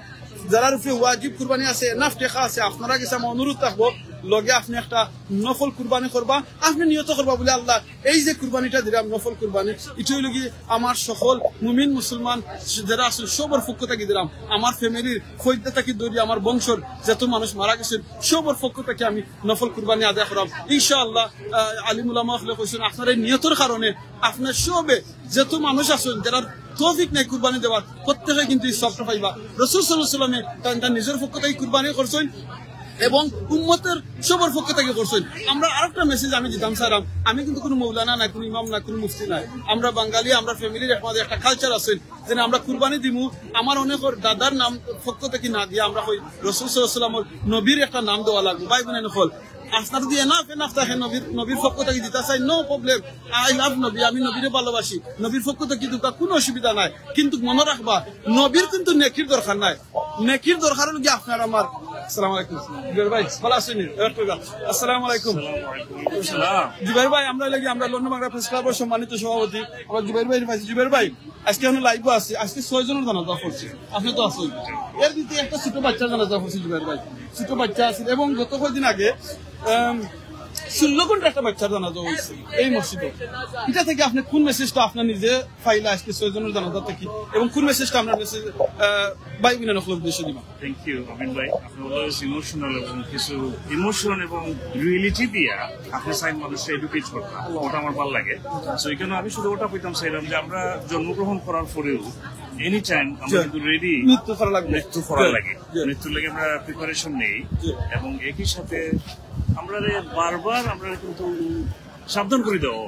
যারা রূপে ওয়াজিব কুরবানি আছে, এনাফ টাকা আছে, আপনারা কাছে আমার অনুরোধ থাকবো লগে আপনি একটা নফল কুরবানি করবা। আপনি নিয়ত করবা বলে আল্লাহ এই যে কুরবানিটা দিলাম নফল কুরবানি, এটা হইল কি আমার সকল মুমিন মুসলমান যারা আছে সবার পক্ষ থেকে দিলাম, আমার ফ্যামিলির ফৈদা থেকে দৌড়ি আমার বংশর যত মানুষ মারা গেছেন সবার পক্ষ থেকে আমি নফল কুরবানি আদায় করাম ইনশাআল্লাহ। আলিম উলামা হলে কইছেন আপনার এই নিয়তের কারণে আপনার সবে যত মানুষ আছেন যারা তৌফিক নাই কুরবানি দেওয়ার, প্রত্যেকে কিন্তু সবটা পাইবা। রাসূল সাল্লাল্লাহু আলাইহি ওয়াসাল্লাম তার নিজের পক্ষ থেকে কুরবানি করছেন এবং উম্মতের সবার পক্ষ থেকে করছেন। আমরা আরেকটা মেসেজ আমি দিতাম স্যার, আমি কিন্তু কোনো মৌলানা নাই, কোনো ইমাম নাই, কোনো মুফতি নাই, আমরা বাঙালি, আমরা ফ্যামিলির আমাদের একটা কালচার আছে যে আমরা কুরবানি দিমু আমার অনেক দাদার নাম পক্ষ থেকে না দিয়ে আমরা কই রাসূল সাল্লাল্লাহু আলাইহি ওয়াসাল্লামের নবীর একটা নাম দেওয়া লাগবে। ভাই বোনের নফল আপনার যদি এনাফ থাকে নবীর পক্ষ থেকে দিতে চাই, নো প্রবলেম, আই লাভ নবী, আমি নবীরে ভালোবাসি, নবীর পক্ষ থেকে দিতে কোনো অসুবিধা নাই। কিন্তু মনে রাখবা নবীর কিন্তু নেকির দরকার নাই, নেকির দরকার হল কি আপনার আমার। আসসালামু আলাইকুম জুবাইর ভাই, ভালো আছেন? আসসালামু আলাইকুম জুবাইর ভাই, আমরা লন্ডন বাংলা প্রেস ক্লাবের সম্মানিত সভাপতি আমরা জুবাইর ভাই পাইছি। জুবাইর ভাই আজকে আমরা লাইভে আছি, আজকে 6 জনের জানাজা করছি, আপনি তো আছেন, এর ভিতরে একটা ছোট বাচ্চার জানাজা করছি জুবাইর ভাই, ছোট বাচ্চা আছে এবং গত কয়েকদিন আগে 16 ঘন্টা একটা বাচ্চার জানাজা হয়েছে এই মসজিদে। এটা থেকে আপনি কোন মেসেজটা আপনার নিজে ফাইলে আজকে 6 জনের জানাজা থেকে এবং কোন মেসেজটা আপনার মেসেজ ভাই বোনের নকল উদ্দেশ্যে দিবা? থ্যাংক ইউ আমিন ভাই, আপনি অলওয়েজ ইমোশনাল এবং কিছু ইমোশন এবং রিয়েলিটি দিয়া আপনি সাইন মানুষকে এডুকেট করতে, ওটা আমার ভালো লাগে। সো এখানে আমি শুধু ওটা পেতাম চাইলাম যে আমরা জন্মগ্রহণ করার পরেও এনি টাইম আমরা কিন্তু রেডি মৃত্যু করার লাগে, মৃত্যুর লাগে আমরা প্রিপারেশন নেই এবং একই সাথে আমরা বারবার আমরা কিন্তু সাবধান করে দেওয়া।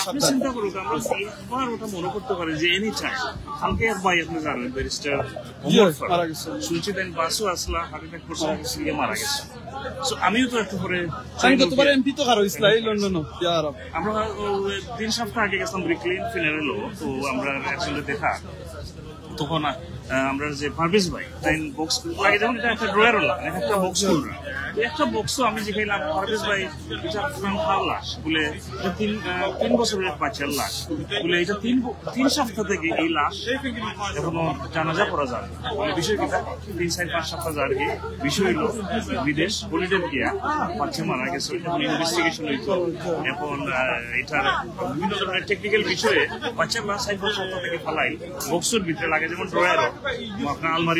আপনি চিন্তা করুক, আমরা একবার ওটা মনে করতে পারি যে এনি টাইম কালকে এক ভাই আপনি জানেন ব্যারিস্টার শুনছি দেন বাসও আসলা হার্ট অ্যাটাক করছে মারা গেছে। আমিও তো একটু পরে আমরা 3 সপ্তাহ আগে গেছিলাম ব্রিকলিন ফিনারেলো, তো আমরা একসঙ্গে দেখা, তখন আমরা যে পারভেজ ভাই তাই বক্স লাগে যেমন এটা একটা ড্রয়ারও লাগে একটা বক্স খুলরা, একটা বক্সও আমি দেখাইলাম পারভেজ ভাই এটা খাওয়ার লাশ বলে 3 বছরের বাচ্চার লাশ বলে এটা 3 সপ্তাহ থেকে এই লাশ এখনো জানাজা করা যায় বলে বিষয় কিনা 3-4-5 সপ্তাহ যার কি বিষয় হলো বিদেশ হলিডে গিয়া বাচ্চা মারা গেছে, এখন ইনভেস্টিগেশন হইতো, এখন এটার বিভিন্ন ধরনের টেকনিক্যাল বিষয়ে বাচ্চার লাশ 4 সপ্তাহ থেকে ফেলাই বক্সের ভিতরে লাগে যেমন ড্রয়ারও আপনার আলমারি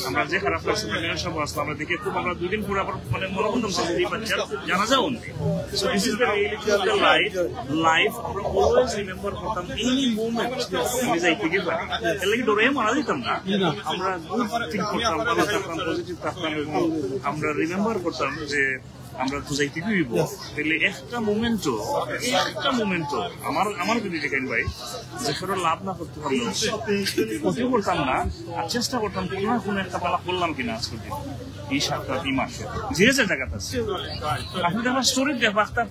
আমরা যে খারাপ লাগছে সব আসলো আমরা দেখে খুব আমরা 2 দিন পরে আবার মানে মনে করতাম যে এই বাচ্চার জানাজা উনি। So this is the reality of the life আমরা অলওয়েজ রিমেম্বার করতাম এনি মোমেন্ট আমি যাই থেকে পারি এর লাগি ডরে মারা দিতাম না, আমরা গুড থিঙ্ক করতাম, ভালো থাকতাম, পজিটিভ থাকতাম এবং আমরা রিমেম্বার করতাম যে আমরা তো যাইতে গিয়েব। তাহলে একটা মোমেন্টও আমার যদি দেখেন ভাই যে সেটা লাভ না করতে পারলেও ক্ষতিও করতাম না, আর চেষ্টা করতাম কোনো না কোনো একটা পালা করলাম কিনা আজকের দিন এই 7-8 মাসে যে জায়গাটা আছে। আপনি আমার স্টোরি দেখবো একটা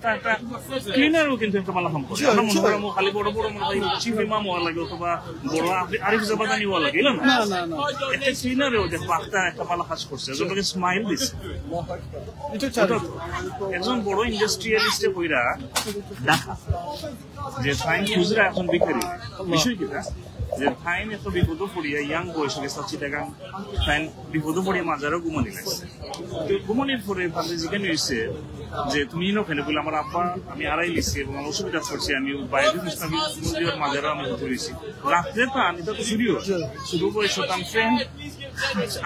ক্লিনারও কিন্তু একটা পালা কাম করে, আমরা মনে করি খালি বড় বড় মনে হয় চিফ ইমাম হওয়া লাগে অথবা বড় আরিফ জাবাদানি হওয়া লাগে, না একটা ক্লিনারেও দেখবো একটা পালা কাজ করছে, একজনকে স্মাইল দিচ্ছে। একজন বড় ইন্ডাস্ট্রিয়ালিস্টে কইরা দেখা যে ফাইন খুচরা এখন বিক্রি বিষয় কিনা যে ফাইন এত বিপদ পড়িয়া ইয়াং বয়সে গেছে চিটাগাং ফাইন বিপদ পড়িয়া মাজারও ঘুমানি লাগছে। তো ঘুমানির পরে ভাবতে জিজ্ঞাসা হয়েছে যে তুমি ওখানে বলে আমার আব্বা আমি আড়াই লিখছি এবং আমার অসুবিধা করছি, আমি বাইরে ইসলামী মন্দিরের মাজারও আমি হতে হয়েছি রাত্রে তো আমি তো শুরু করে শতাম ফ্রেন্ড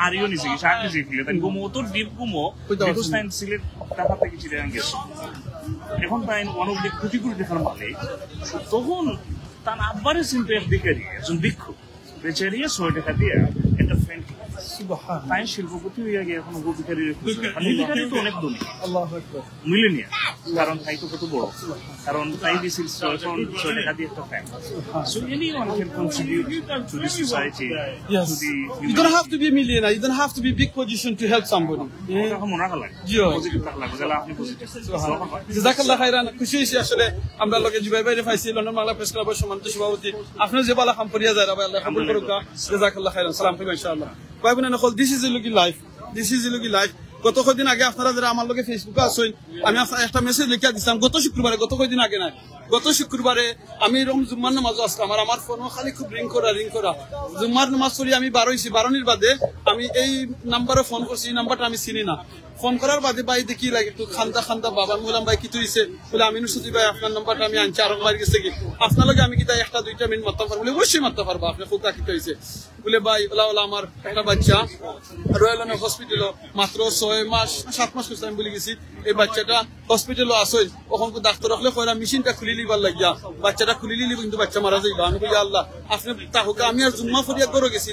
আরিও নিচে গেছে আগে যে ফিলে তাই ঘুমো তোর ডিপ ঘুমো বিকজ তাই সিলেট টাকা থেকে চিটাগাং গেছে। এখন তাই অনেক কোটি কোটি দেখার মালিক, তখন তার আব্বারের চিন্তা একদিকে একজন ভিক্ষু বেচারিয়া 100 টাকা দিয়ে একটা ফ্রেন্ড তাই শিল্পপতি হইয়া গিয়ে এখন গোপিকারী গোপিকারী তো অনেক ধনী মিলেনিয়া, কারণ তাই তো কত বড়, কারণ তাই দিয়েছিল 100 টাকা দিয়ে একটা fan. So anyone can contribute to the society. Yes. You don't have to be a millionaire. You don't have to be big position to help somebody. জাযাকাল্লাহ খাইরান। খুশি হইছি আসলে আমরা লগে জুবাই বাইরে পাইছি লন্ডন বাংলা প্রেস ক্লাবের সম্মানিত সভাপতি আপনার যে বালা কাম করিয়া যায় রাবা আল্লাহ কবুল করুক। জাযাকাল্লাহ খাইরান। সালাম করি ইনশাআল্লাহ। ভাই বোনেরা নকল দিস ইজ লুকি লাইফ। গত কয়েকদিন আগে আপনারা যারা আমার লগে ফেসবুকে আছেন আমি একটা মেসেজ লিখিয়া দিছিলাম গত কয়েকদিন আগে নাই গত শুক্রবারে আমি জুম্মার নামাজ আসলাম আর আমার ফোন খালি খুব রিং করা জুম্মার নামাজ পড়ি আমি 12 বাদে আমি এই নাম্বারে ফোন করছি, এই নাম্বারটা আমি চিনি না। ফোন করার বাদে ভাই দেখি লাগে একটু খান্দা বাবা আমি বললাম ভাই কি তুইছে বলে আমি নুসুতি ভাই আপনার নাম্বারটা আমি আনছি আরো বার গেছে কি আপনার লগে আমি কি তাই 1-2 মিনিট মারতে পারবো বলে অবশ্যই মারতে পারবো আপনি খুব তাকিত হয়েছে বলে ভাই ওলা আমার একটা বাচ্চা রয়্যাল হসপিটাল মাত্র 7 মাস করছে আমি বলে গেছি এই বাচ্চাটা হসপিটালও আসল ওখান ডাক্তার রাখলে কয়রা মেশিনটা খুলি লিবার লাগিয়া বাচ্চাটা খুলি লিব কিন্তু বাচ্চা মারা যাইব। আমি বলি আল্লাহ আপনি তাহলে আমি আর জুম্মা ফরিয়া করে গেছি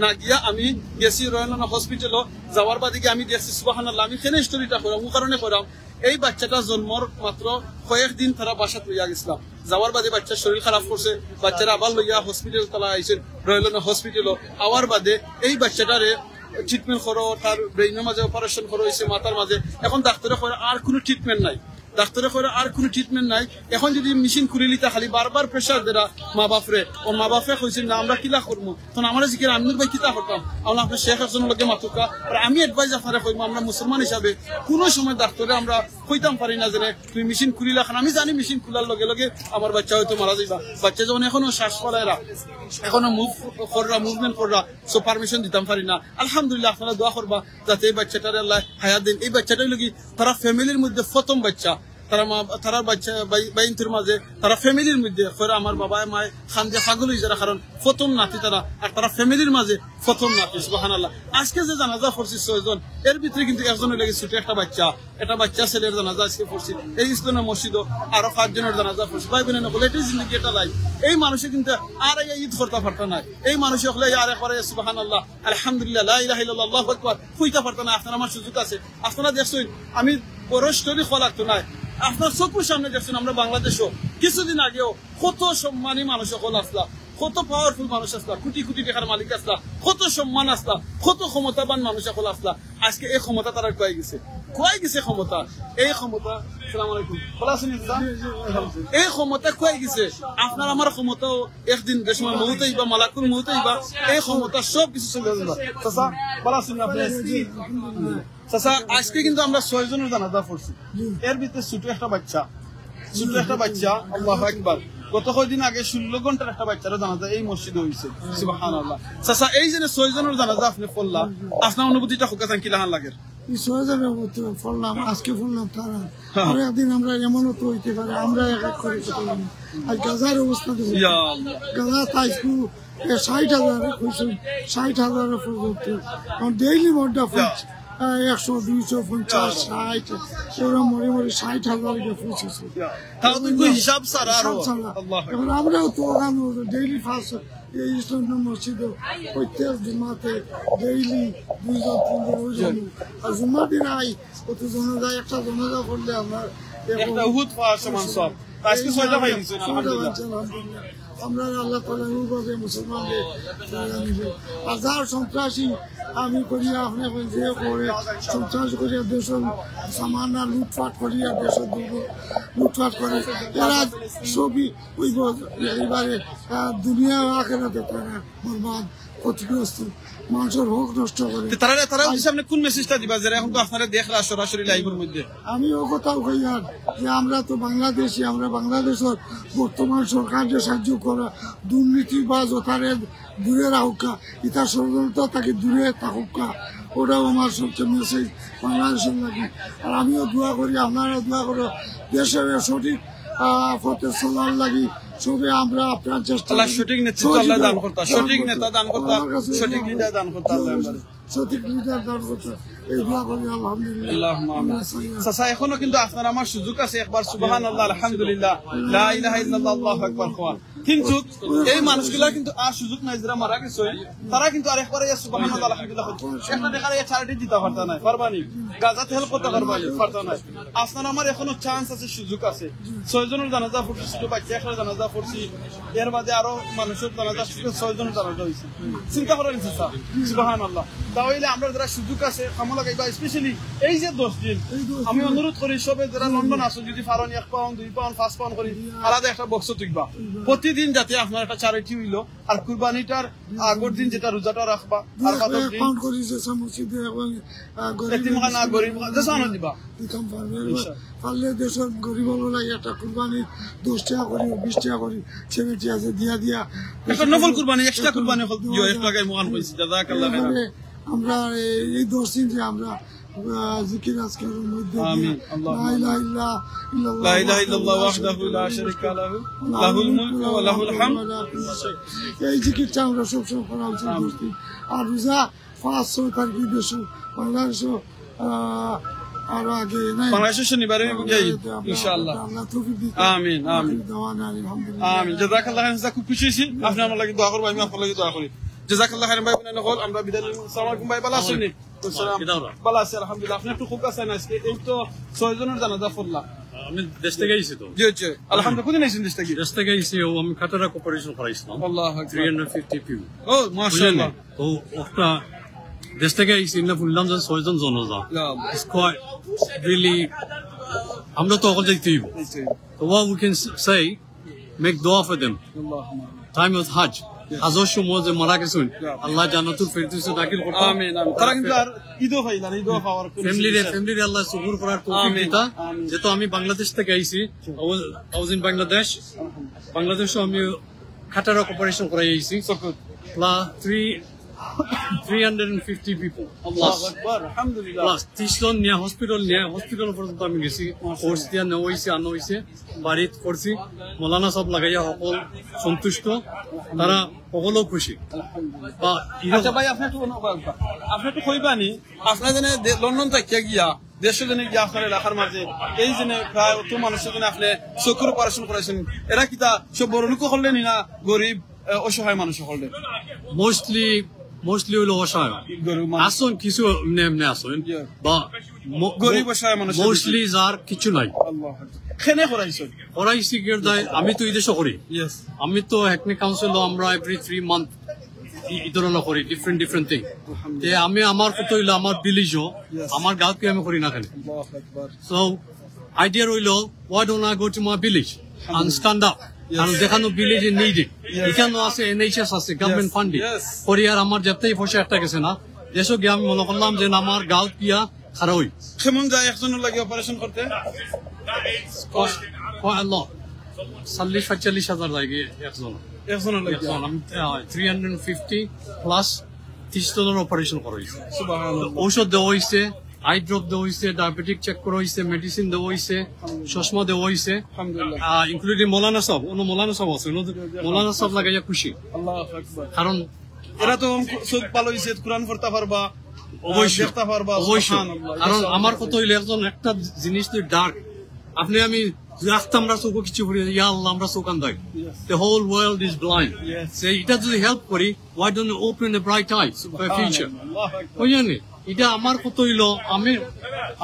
না গিয়া আমি গেছি রয়্যাল হসপিটালও যাওয়ার বাদে আমি দেখছি সুবহানাল্লাহ। আমি কেন স্টোরিটা করাম ও কারণে করাম এই বাচ্চাটা জন্মর মাত্র কয়েকদিন তারা বাসাত লইয়া গেছিলাম, যাওয়ার বাদে বাচ্চার শরীর খারাপ করছে, বাচ্চারা আবার লইয়া হসপিটাল তালা আইসেন রয়্যাল হসপিটাল আওয়ার বাদে এই বাচ্চাটারে ট্রিটমেন্ট করো, তার ব্রেইনের মাঝে অপারেশন করো হয়েছে মাথার মাঝে, এখন ডাক্তারে করে আর কোনো ট্রিটমেন্ট নাই এখন যদি মেশিন খুলে লিতা খালি বারবার প্রেশার দেরা মা বাপরে ও মা বাপে কইছেন না আমরা কিলা করবো তখন আমরা জিজ্ঞেস আমিনুর ভাই কিতা করতাম আমরা আপনার শেখ একজনের লগে মাতুকা আর আমি এডভাইস আপনারা কইব আমরা মুসলমান হিসাবে কোনো সময় ডাক্তারে আমরা কইতাম পারি না যে তুমি মেশিন খুলিলা খান আমি জানি মেশিন খোলার লগে লগে আমার বাচ্চা হয়তো মারা যাইবা, বাচ্চা যখন এখনো শ্বাস ফলাইরা এখনো মুভমেন্ট কররা সো পারমিশন দিতাম পারি না। আলহামদুলিল্লাহ আপনারা দোয়া করবা যাতে এই বাচ্চাটার আল্লাহ হায়াত দেন। এই বাচ্চাটাই লগি তারা ফ্যামিলির মধ্যে প্রথম বাচ্চা, তারা বাচ্চা বাইন্তির মাঝে তারা ফ্যামিলির মধ্যে আমার বাবা মায় খান যে পাগল হয়ে যারা কারণ প্রথম নাতি তারা আর তারা ফ্যামিলির মাঝে প্রথম নাতি সুবহানাল্লাহ। আজকে যে জানাজা পড়ছি 6 জন এর ভিতরে কিন্তু একজনের লেগে ছোট একটা বাচ্চা ছেলের জানাজা আজকে পড়ছি এই ইসলামের মসজিদও আরো 5 জনের জানাজা পড়ছি। ভাই বোনেরা বলে এটাই জিন্দগি এটা লাইফ। এই মানুষে কিন্তু আর ঈদ করতে পারত না, এই মানুষ হলে আর একবার সুবহানাল্লাহ আলহামদুলিল্লাহ লা ইলাহা ইল্লাল্লাহ আল্লাহু আকবার কইতে পারত না। আপনার আমার সুযোগ আছে, আপনারা দেখছেন আমি বড় স্টোরি খোলা লাগতো নাই আপনার চকুর সামনে দেখছেন আমরা বাংলাদেশও কিছুদিন আগেও কত সম্মানী মানুষ সকল আসলা কত পাওয়ারফুল মানুষ আসলা কোটি কোটি টাকার মালিক আসলা কত সম্মান আসলা কত ক্ষমতাবান মানুষ সকল আসলা আজকে এই ক্ষমতা তারা কয়ে গেছে ক্ষমতা এই ক্ষমতা সালাম আলাইকুম ভালো আছেন এই ক্ষমতা কয়ে গেছে আপনার আমার ক্ষমতাও একদিন যে সময় মৌত হইবা মালাকুল মৌত হইবা এই ক্ষমতা সব কিছু চলে যাবে চাচা ভালো আছেন আপনি চাচা আজকে কিন্তু আমরা 6 জনের জানাজা পড়ছি এর ভিতরে ছোট একটা বাচ্চা আল্লাহু আকবার গত কয়েকদিন আগে 16 ঘন্টার একটা বাচ্চারা জানাজা এই মসজিদে হয়েছে সুবহানাল্লাহ চাচা এই যে 6 জনের জানাজা আপনি পড়লা আপনার অনুভূতিটা হোকাতান কি লাহান লাগে আজকে ফুললাম তারা আর একদিন আমরা এমনও তো হইতে পারে আমরা এক এক করে আজ গাজার অবস্থা গাজা তাইকু 60,000 খুঁজছেন 60,000 পর্যন্ত ডেইলি মোটটা ফুলছে 100, 200, 50, 60 এরকম মরে 60,000 ফুলছে হিসাব ছাড়া এবার আমরাও তো ডেইলি ফার্স্ট এই ইসলাম মসজিদে প্রত্যেক জুমাতে ডেইলি 200-300 আর জুমার দিন আই কত জনজা একটা জনজা করলে আমরা একটা উহুদ পাওয়ার সমান সব আজকে 6টা পাই দিছেন আলহামদুলিল্লাহ আমরা আল্লাহ তাআলা রূপে মুসলমানদের হাজার সন্ত্রাসী আমি করি আপনি যে করে সন্ত্রাস করিয়া দেশ সামান্য লুটপাট করিয়া দেশের দুর্গ লুটপাট করে এরা সবই ওই এবারে দুনিয়া আখেরাতে তারা বরবাদ ক্ষতিগ্রস্ত মানুষের হোক নষ্ট করে তারা সামনে কোন মেসেজটা দিবা যে এখন তো আপনারা দেখলা সরাসরি লাইভের মধ্যে আমি ও কথাও কই আর যে আমরা তো বাংলাদেশি আমরা বাংলাদেশের বর্তমান সরকার যে সাহায্য করা দুর্নীতি বা যথারে দূরে রাখা ইটা ষড়যন্ত্র তাকে দূরে থাকুকা ওটাও আমার সবচেয়ে মেসেজ বাংলাদেশের লাগে আর আমিও দোয়া করি আপনারা দোয়া করো দেশের সঠিক পথে চলার লাগি সবে আমরা আপনার চেষ্টা সঠিক নেতৃত্ব আল্লাহ দান করতা সঠিক নেতা দান করতা সঠিক লিডার দান করতা সঠিক লিডার দান করতা এই দোয়া করি আলহামদুলিল্লাহ চাচা এখনো কিন্তু আপনার আমার সুযোগ আছে একবার সুবহানাল্লাহ আলহামদুলিল্লাহ লা ইলাহা ইল্লাল্লাহ আল্লাহু আকবার কোয়া কিন্তু এই মানুষগুলা কিন্তু আর সুযোগ নাই যারা মারা গেছে তারা কিন্তু আরেকবার সুবহানাল্লাহ আলহামদুলিল্লাহ একটা দেখার এই চ্যারিটি দিতে পারতা না পারবানি গাজাতে হেল্প করতে পারবানি পারতা না আপনার আমার এখনো চান্স আছে সুযোগ আছে 6 জনের জানাজা পড়ছি ছোট বাচ্চা একটা জানাজা পড়ছি এর বাদে আরো মানুষের জানাজা 6 জনের জানাজা হয়েছে চিন্তা করেন চাচা সুবহানাল্লাহ তাহলে আমরা যারা সুযোগ আছে আমলা গাইবা স্পেশালি এই যে 10 দিন আমি অনুরোধ করি সবে যারা লন্ডন আসো যদি ফারন 1 পাউন্ড 2 পাউন্ড 5 পাউন্ড করি আলাদা একটা বক্স তুইবা প্রতিদিন যাতে আপনার একটা চ্যারিটি হইলো আর কুরবানিটার আগের দিন যেটা রোজাটা রাখবা আর কত দিন কাউন্ট করি যে মসজিদে এবং এতিমখানা গরিব জাসানো দিবা পারলে দেশের গরিব বলা একটা কুরবানি 10 টাকা করি 20 টাকা করি ছেলেটি আছে দিয়া একটা নফল কুরবানি এক্সট্রা কুরবানি দিও এক টাকায় মহান হইছে জাযাকাল্লাহ খাইর আমরা এই 10 দিন যে আমরা জিকির আজকারের মধ্যে আমিন লা ইলাহা ইল্লাল্লাহ লা ইলাহা ইল্লাল্লাহ ওয়াহদাহু লা শারীকা লাহু লাহুল মুলকু ওয়া লাহুল হামদ এই জিকিরটা আমরা সবসময় করা উচিত করছি আর রোজা 500 তারিখ দেশে বাংলাদেশ আর আগে নাই বাংলাদেশের শনিবারে ইনশাআল্লাহ আমিন আমিন আমিন জাযাকাল্লাহ খাইর খুব খুশি হইছি আপনি আমার লাগি দোয়া করবেন আমি আপনার লাগি দোয়া করি জাযাকাল্লাহ খাইর ভাই বোনেরা হল আমরা বিদায় নিব আসসালামু আলাইকুম ভাই ভালো আছেন ভালো আছি আলহামদুলিল্লাহ আপনি একটু খুব আছেন আজকে এই তো 6 জনের জানাজা পড়লা আমি দেশ থেকে আইছি তো জি জি আলহামদুলিল্লাহ কোন আইছেন দেশ থেকে আইছি আমি কাতারা কোঅপারেশন করাইছিলাম আল্লাহু আকবার 350 পিপল ও মাশাআল্লাহ তো ওটা দেশ থেকে আইছি না ফুললাম যে 6 জন জনজা ইটস কোয়াইট রিয়েলি আমরা তো অকল যাইতে হইব তো what we can say make dua for them time of hajj হাজার সময় যে মারা গেছেন আল্লাহ জান্নাতুল ফেরদৌসে দাখিল করুন আমিন আমিন তারা কিন্তু আর ঈদও পাইলা ঈদও পাওয়ার ফ্যামিলি আল্লাহ সুবুর করার তৌফিক দিতা যেহেতু আমি বাংলাদেশ থেকে আইছি I was in বাংলাদেশও আমি কাতারা কোঅপারেশন করাই আইছি প্লাস 350 people আল্লাহু আকবার আলহামদুলিল্লাহ প্লাস 30 জন নিয়ে হসপিটাল পর্যন্ত আমি গেছি কোর্স দিয়া নেওয়া হয়েছে আনা হয়েছে বাড়িত করছি মৌলানা সব লাগাইয়া সকল সন্তুষ্ট তারা সকলেও খুশি আচ্ছা ভাই আপনি একটু কইবানি আপনার জন্য লন্ডন থেকে গিয়া দেশের জন্য গিয়া আপনার এলাকার মাঝে এই জন্য প্রায় অত মানুষের জন্য আপনি চকুর অপারেশন করাইছেন এরা কিতা সব বড় লোক হলেন না গরিব অসহায় মানুষ হলেন মোস্টলি হলো অসহায় গরিব আসন কিছু এমনি এমনি আসন Yeah. বা গরিব অসহায় মানুষ মোস্টলি যার কিছু নাই আল্লাহ খেনে করাইছো ওরাই সিকিউর দেয় আমি তো এই দেশে করি ইয়েস আমি তো এথনিক কাউন্সিল আমরা এভরি 3 মান্থ এই ধরনের করি ডিফারেন্ট থিং তে আমি আমার কত হইলো আমার ভিলেজও আমার গাঁওকে আমি করি না কেন আল্লাহু আকবার সো আইডিয়া রইল why don't I go to my village and stand up কারণ যেখানে ভিলেজে নিডেড এখানেও আছে NHS আছে গভর্নমেন্ট ফান্ডিং Yes. করিয়ার আমার যেতেই পয়সা একটা গেছে না দেশও গিয়ে আমি মনে করলাম যে না, আমার গাঁও কিয়া খারাপ হই কেমন যায় একজনের লাগে অপারেশন করতে 40-45 হাজার লাগে একজন একজনের লাগে আমি 350 প্লাস 30 জনের অপারেশন করা হয়েছে সুবহানাল্লাহ ঔষধ দেওয়া হয়েছে আই ড্রপ দেওয়া হয়েছে ডায়াবেটিক চেক করা হয়েছে মেডিসিন দেওয়া হয়েছে চশমা দেওয়া হয়েছে আলহামদুলিল্লাহ ইনক্লুডিং মৌলানা সাহেব মৌলানা সাহেব আছে মৌলানা সাহেব লাগাইয়া খুশি আল্লাহু আকবার কারণ এরা তো চোখ ভালো হইছে কোরআন পড়তে পারবা অবশ্যই দেখতে পারবা অবশ্যই সুবহানাল্লাহ কারণ আমার কত হইলে একজন একটা জিনিস তো ডার্ক আপনি আমি রাখতাম আমরা চোখ কিছু করি ইয়া আল্লাহ আমরা চোখ আন্দাই the whole world is blind Yes. এটা যদি হেল্প করি why don't open a bright eye for future আল্লাহু আকবার বুঝলেন এটা আমার কত হইলো আমি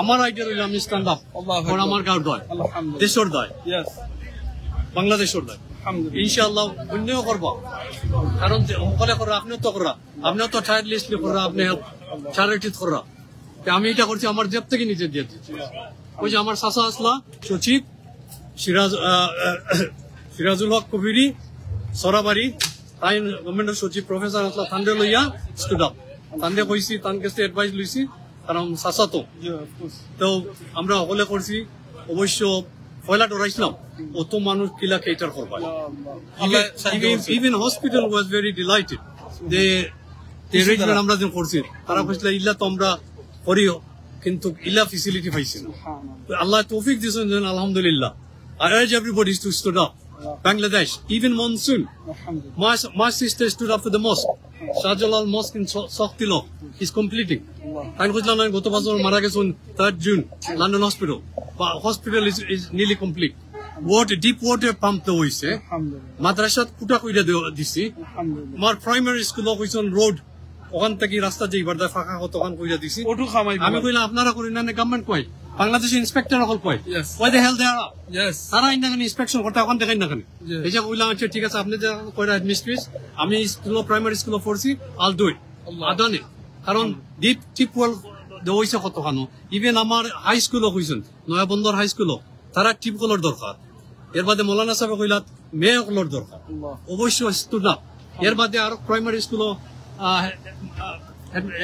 আমার আইডিয়া হইলো আমি স্ট্যান্ড আপ আল্লাহু আকবার। আমার গাঁর দায় আলহামদুলিল্লাহ দেশের দায় ইয়েস বাংলাদেশের দায় আলহামদুলিল্লাহ ইনশাআল্লাহ অন্যও করবো কারণ যে সকলে করা আপনিও তো করা আপনিও তো টায়ারলেসলি করা আপনি চ্যারিটি করা আমি এটা করছি আমার জেব থেকে নিজে দিয়ে দিচ্ছি ওই যে আমার চাচা আসলা সচিব সিরাজুল হক কবিরি সরাবাড়ি তাই গভর্নমেন্টের সচিব প্রফেসর আসলা থান্ডে লইয়া স্টুড আপ থান্ডে কইছি তার কাছে এডভাইস লইছি কারণ চাচা তো তো আমরা সকলে করছি অবশ্য পয়লা ডরাইছিলাম অত মানুষ কিলা কেটার করবা even hospital was very delighted যে অ্যারেঞ্জমেন্ট আমরা যে করছি তারা কইছিল ইল্লা তো আমরা করিও কিন্তু ইল্লা ফেসিলিটি পাইছি না আল্লাহ তৌফিক দিয়েছেন যেন আলহামদুলিল্লাহ I urge everybody to stood up. Bangladesh, even monsoon. My sister stood up for the mosque. Shahjalal Mosque in Soktilo is completing. And Kujlan Goto Bazar Maragasun 3rd June, London Hospital. Hospital is nearly complete. Water, deep water pump the voice. Madrashat Kutakuida DC. Mar primary school of on road. ওখান থেকে রাস্তা যে এবার ফাঁকা হতো ওখান কইরা দিছি ওটু খামাই আমি কইলাম আপনারা করেন না গভর্নমেন্ট কই বাংলাদেশের ইন্সপেক্টর হল কই Yes. ওই দে হেল দেয়ার ইয়েস তারা ইন্দাখানে ইন্সপেকশন করতে ওখান দেখাই না কেন Yes. এই যে কইলাম আচ্ছা ঠিক আছে আপনি যে কইরা মিস্ট্রিস আমি স্কুল প্রাইমারি স্কুল পড়ছি আল ডু ইট আদনে কারণ ডিপ ওয়ার্ল্ড দেওয়াইছে কত খানো ইভেন আমার হাই স্কুলও কইছেন নয়া বন্দর হাই স্কুলও তারা টিপ কলর দরকার এর বাদে মৌলানা সাহেব কইলা মেয়ে কলর দরকার অবশ্যই স্টুডেন্ট এর বাদে আর প্রাইমারি স্কুলও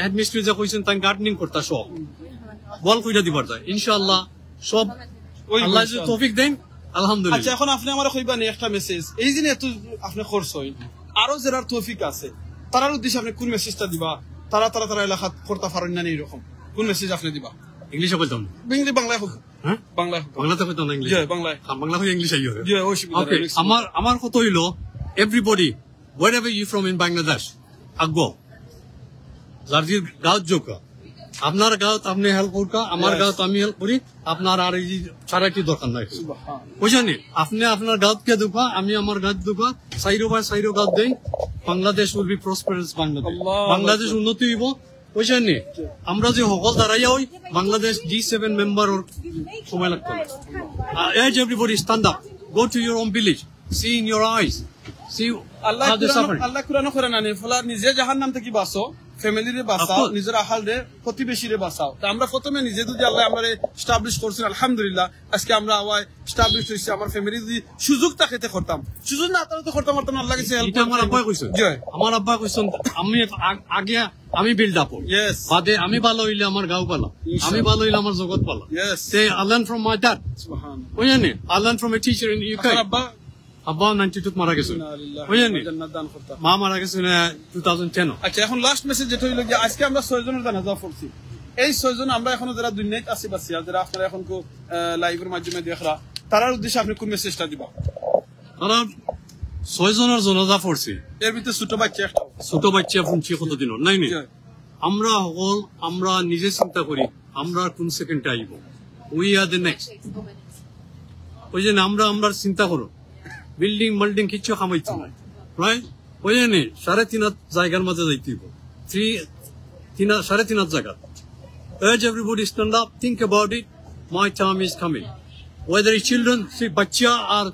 হেডমিস্ট্রি যে কইছেন তাই গার্ডেনিং করতা সব বল কইরা দিবার যায় ইনশাআল্লাহ সব আল্লাহ যদি তৌফিক দেন আচ্ছা আলহামদুলিল্লাহ এখন আপনি আমার কইবা নি একটা মেসেজ এই যে এত আপনি করছই আরো যারা তৌফিক আছে তারার উদ্দেশ্যে আপনি কোন মেসেজটা দিবা তারা এলাকা করতে পারেন না এরকম কোন মেসেজ আপনি দিবা ইংলিশে কইতাম ইংলিশ বাংলায় হোক হ্যাঁ বাংলায় হোক বাংলাতে কইতাম না ইংলিশ জি বাংলায় বাংলা হই ইংলিশ আইও জি অসুবিধা ওকে নেই আমার কত হইলো everybody wherever you from in Bangladesh আগো জার্জির গাঁও যোকা আপনার গাঁত আপনি হেল্প করকা আমার গাঁত আমি হেল্প করি আপনার আর এই ছাড়াটি দরকার নাই বুঝছেন আপনি আপনার গাঁত কে দুকা আমি আমার গাঁত দুকা সাইরো গাঁত দেই Bangladesh will be prosperous Bangladesh উন্নতি হইব বুঝছেন আমরা যে সকল দাঁড়াইয়া হই বাংলাদেশ G7 মেম্বার সময় লাগতো urge everybody stand up go to your own village see in your eyes see how they suffer আল্লাহ কুরআন করে না ফলা নিজে জাহান্নাম থেকে বাঁচো ফ্যামিলিরে বাঁচাও নিজের আহালরে প্রতিবেশীরে বাঁচাও তা আমরা প্রথমে নিজে যদি আল্লাহ আমারে এস্টাবলিশ করছেন আলহামদুলিল্লাহ আজকে আমরা আওয়াই এস্টাবলিশ হইছে আমার ফ্যামিলি যদি সুযোগ থাকতে করতাম সুযোগ না তাহলে তো করতে পারতাম না আল্লাহ কাছে হেল্প এটা আমার আব্বা কইছেন আমার আব্বা কইছেন আমি আগে আমি বিল্ড আপ Yes. বাদে আমি ভালো হইলে আমার গাঁও ভালো আমি ভালো হইলে আমার জগৎ ভালো Yes. Say I learned from my dad সুবহানাল্লাহ বুঝলেন I learned from a teacher in UK আপনার আব্বা আব্বা 92 মারা গেছেন বুঝলেন জান্নাত দান করতা মা মারা গেছেন 2010 আচ্ছা এখন লাস্ট মেসেজ যেটা হইলো যে আজকে আমরা 6 জনের জানাজা পড়ছি এই 6 জন আমরা এখন যারা দুনিয়ায় আছি বাসিয়া যারা আপনারা এখন কো লাইভের মাধ্যমে দেখরা তারার উদ্দেশ্যে আপনি কোন মেসেজটা দিবা তারা 6 জনের জানাজা পড়ছে এর ভিতরে ছোট বাচ্চা একটা ছোট বাচ্চা শুনছি কতদিন নাই নাই আমরা সকল আমরা নিজে চিন্তা করি আমরা কোন সেকেন্ডে আইব উই আর দ্য নেক্সট ওই যে আমরা চিন্তা করো বিল্ডিং কিচ্ছু খামাইছি না রাইট ওই জানি 3.5 জায়গার মাঝে যাইতে 3.5 জায়গা urge everybody stand up, think about it, my time is coming, whether it's children, see বাচ্চা আর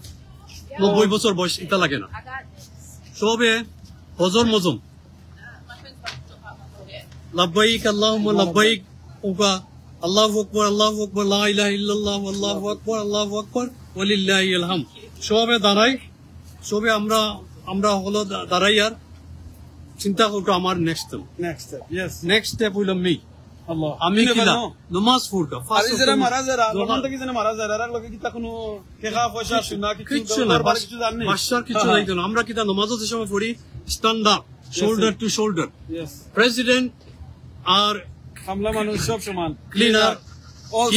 90 বছর বয়স এটা লাগে না, সবে হজর মজম লাব্বাইক আল্লাহুম্মা লাব্বাইক ওকা আল্লাহু আকবার লা ইলাহা ইল্লাল্লাহ আল্লাহু আকবার ওয়ালিল্লাহিল হামদ সবে দাঁড়াই, সবে আমরা হলো দাঁড়াই আর চিন্তা করব আমার নেক্সট স্টেপ হইল মি আল্লাহ আমি কিলা নামাজ পড়তা আর যারা মারা যারা লোকন থেকে যেন মারা যায় আর লগে কিতা কোনো টাকা পয়সা শুনা কিছু না, বাসার কিছু নাই না, আমরা কিতা নামাজের সময় পড়ি stand up shoulder to shoulder, president আর হামলা মানুষ সব সমান, cleaner,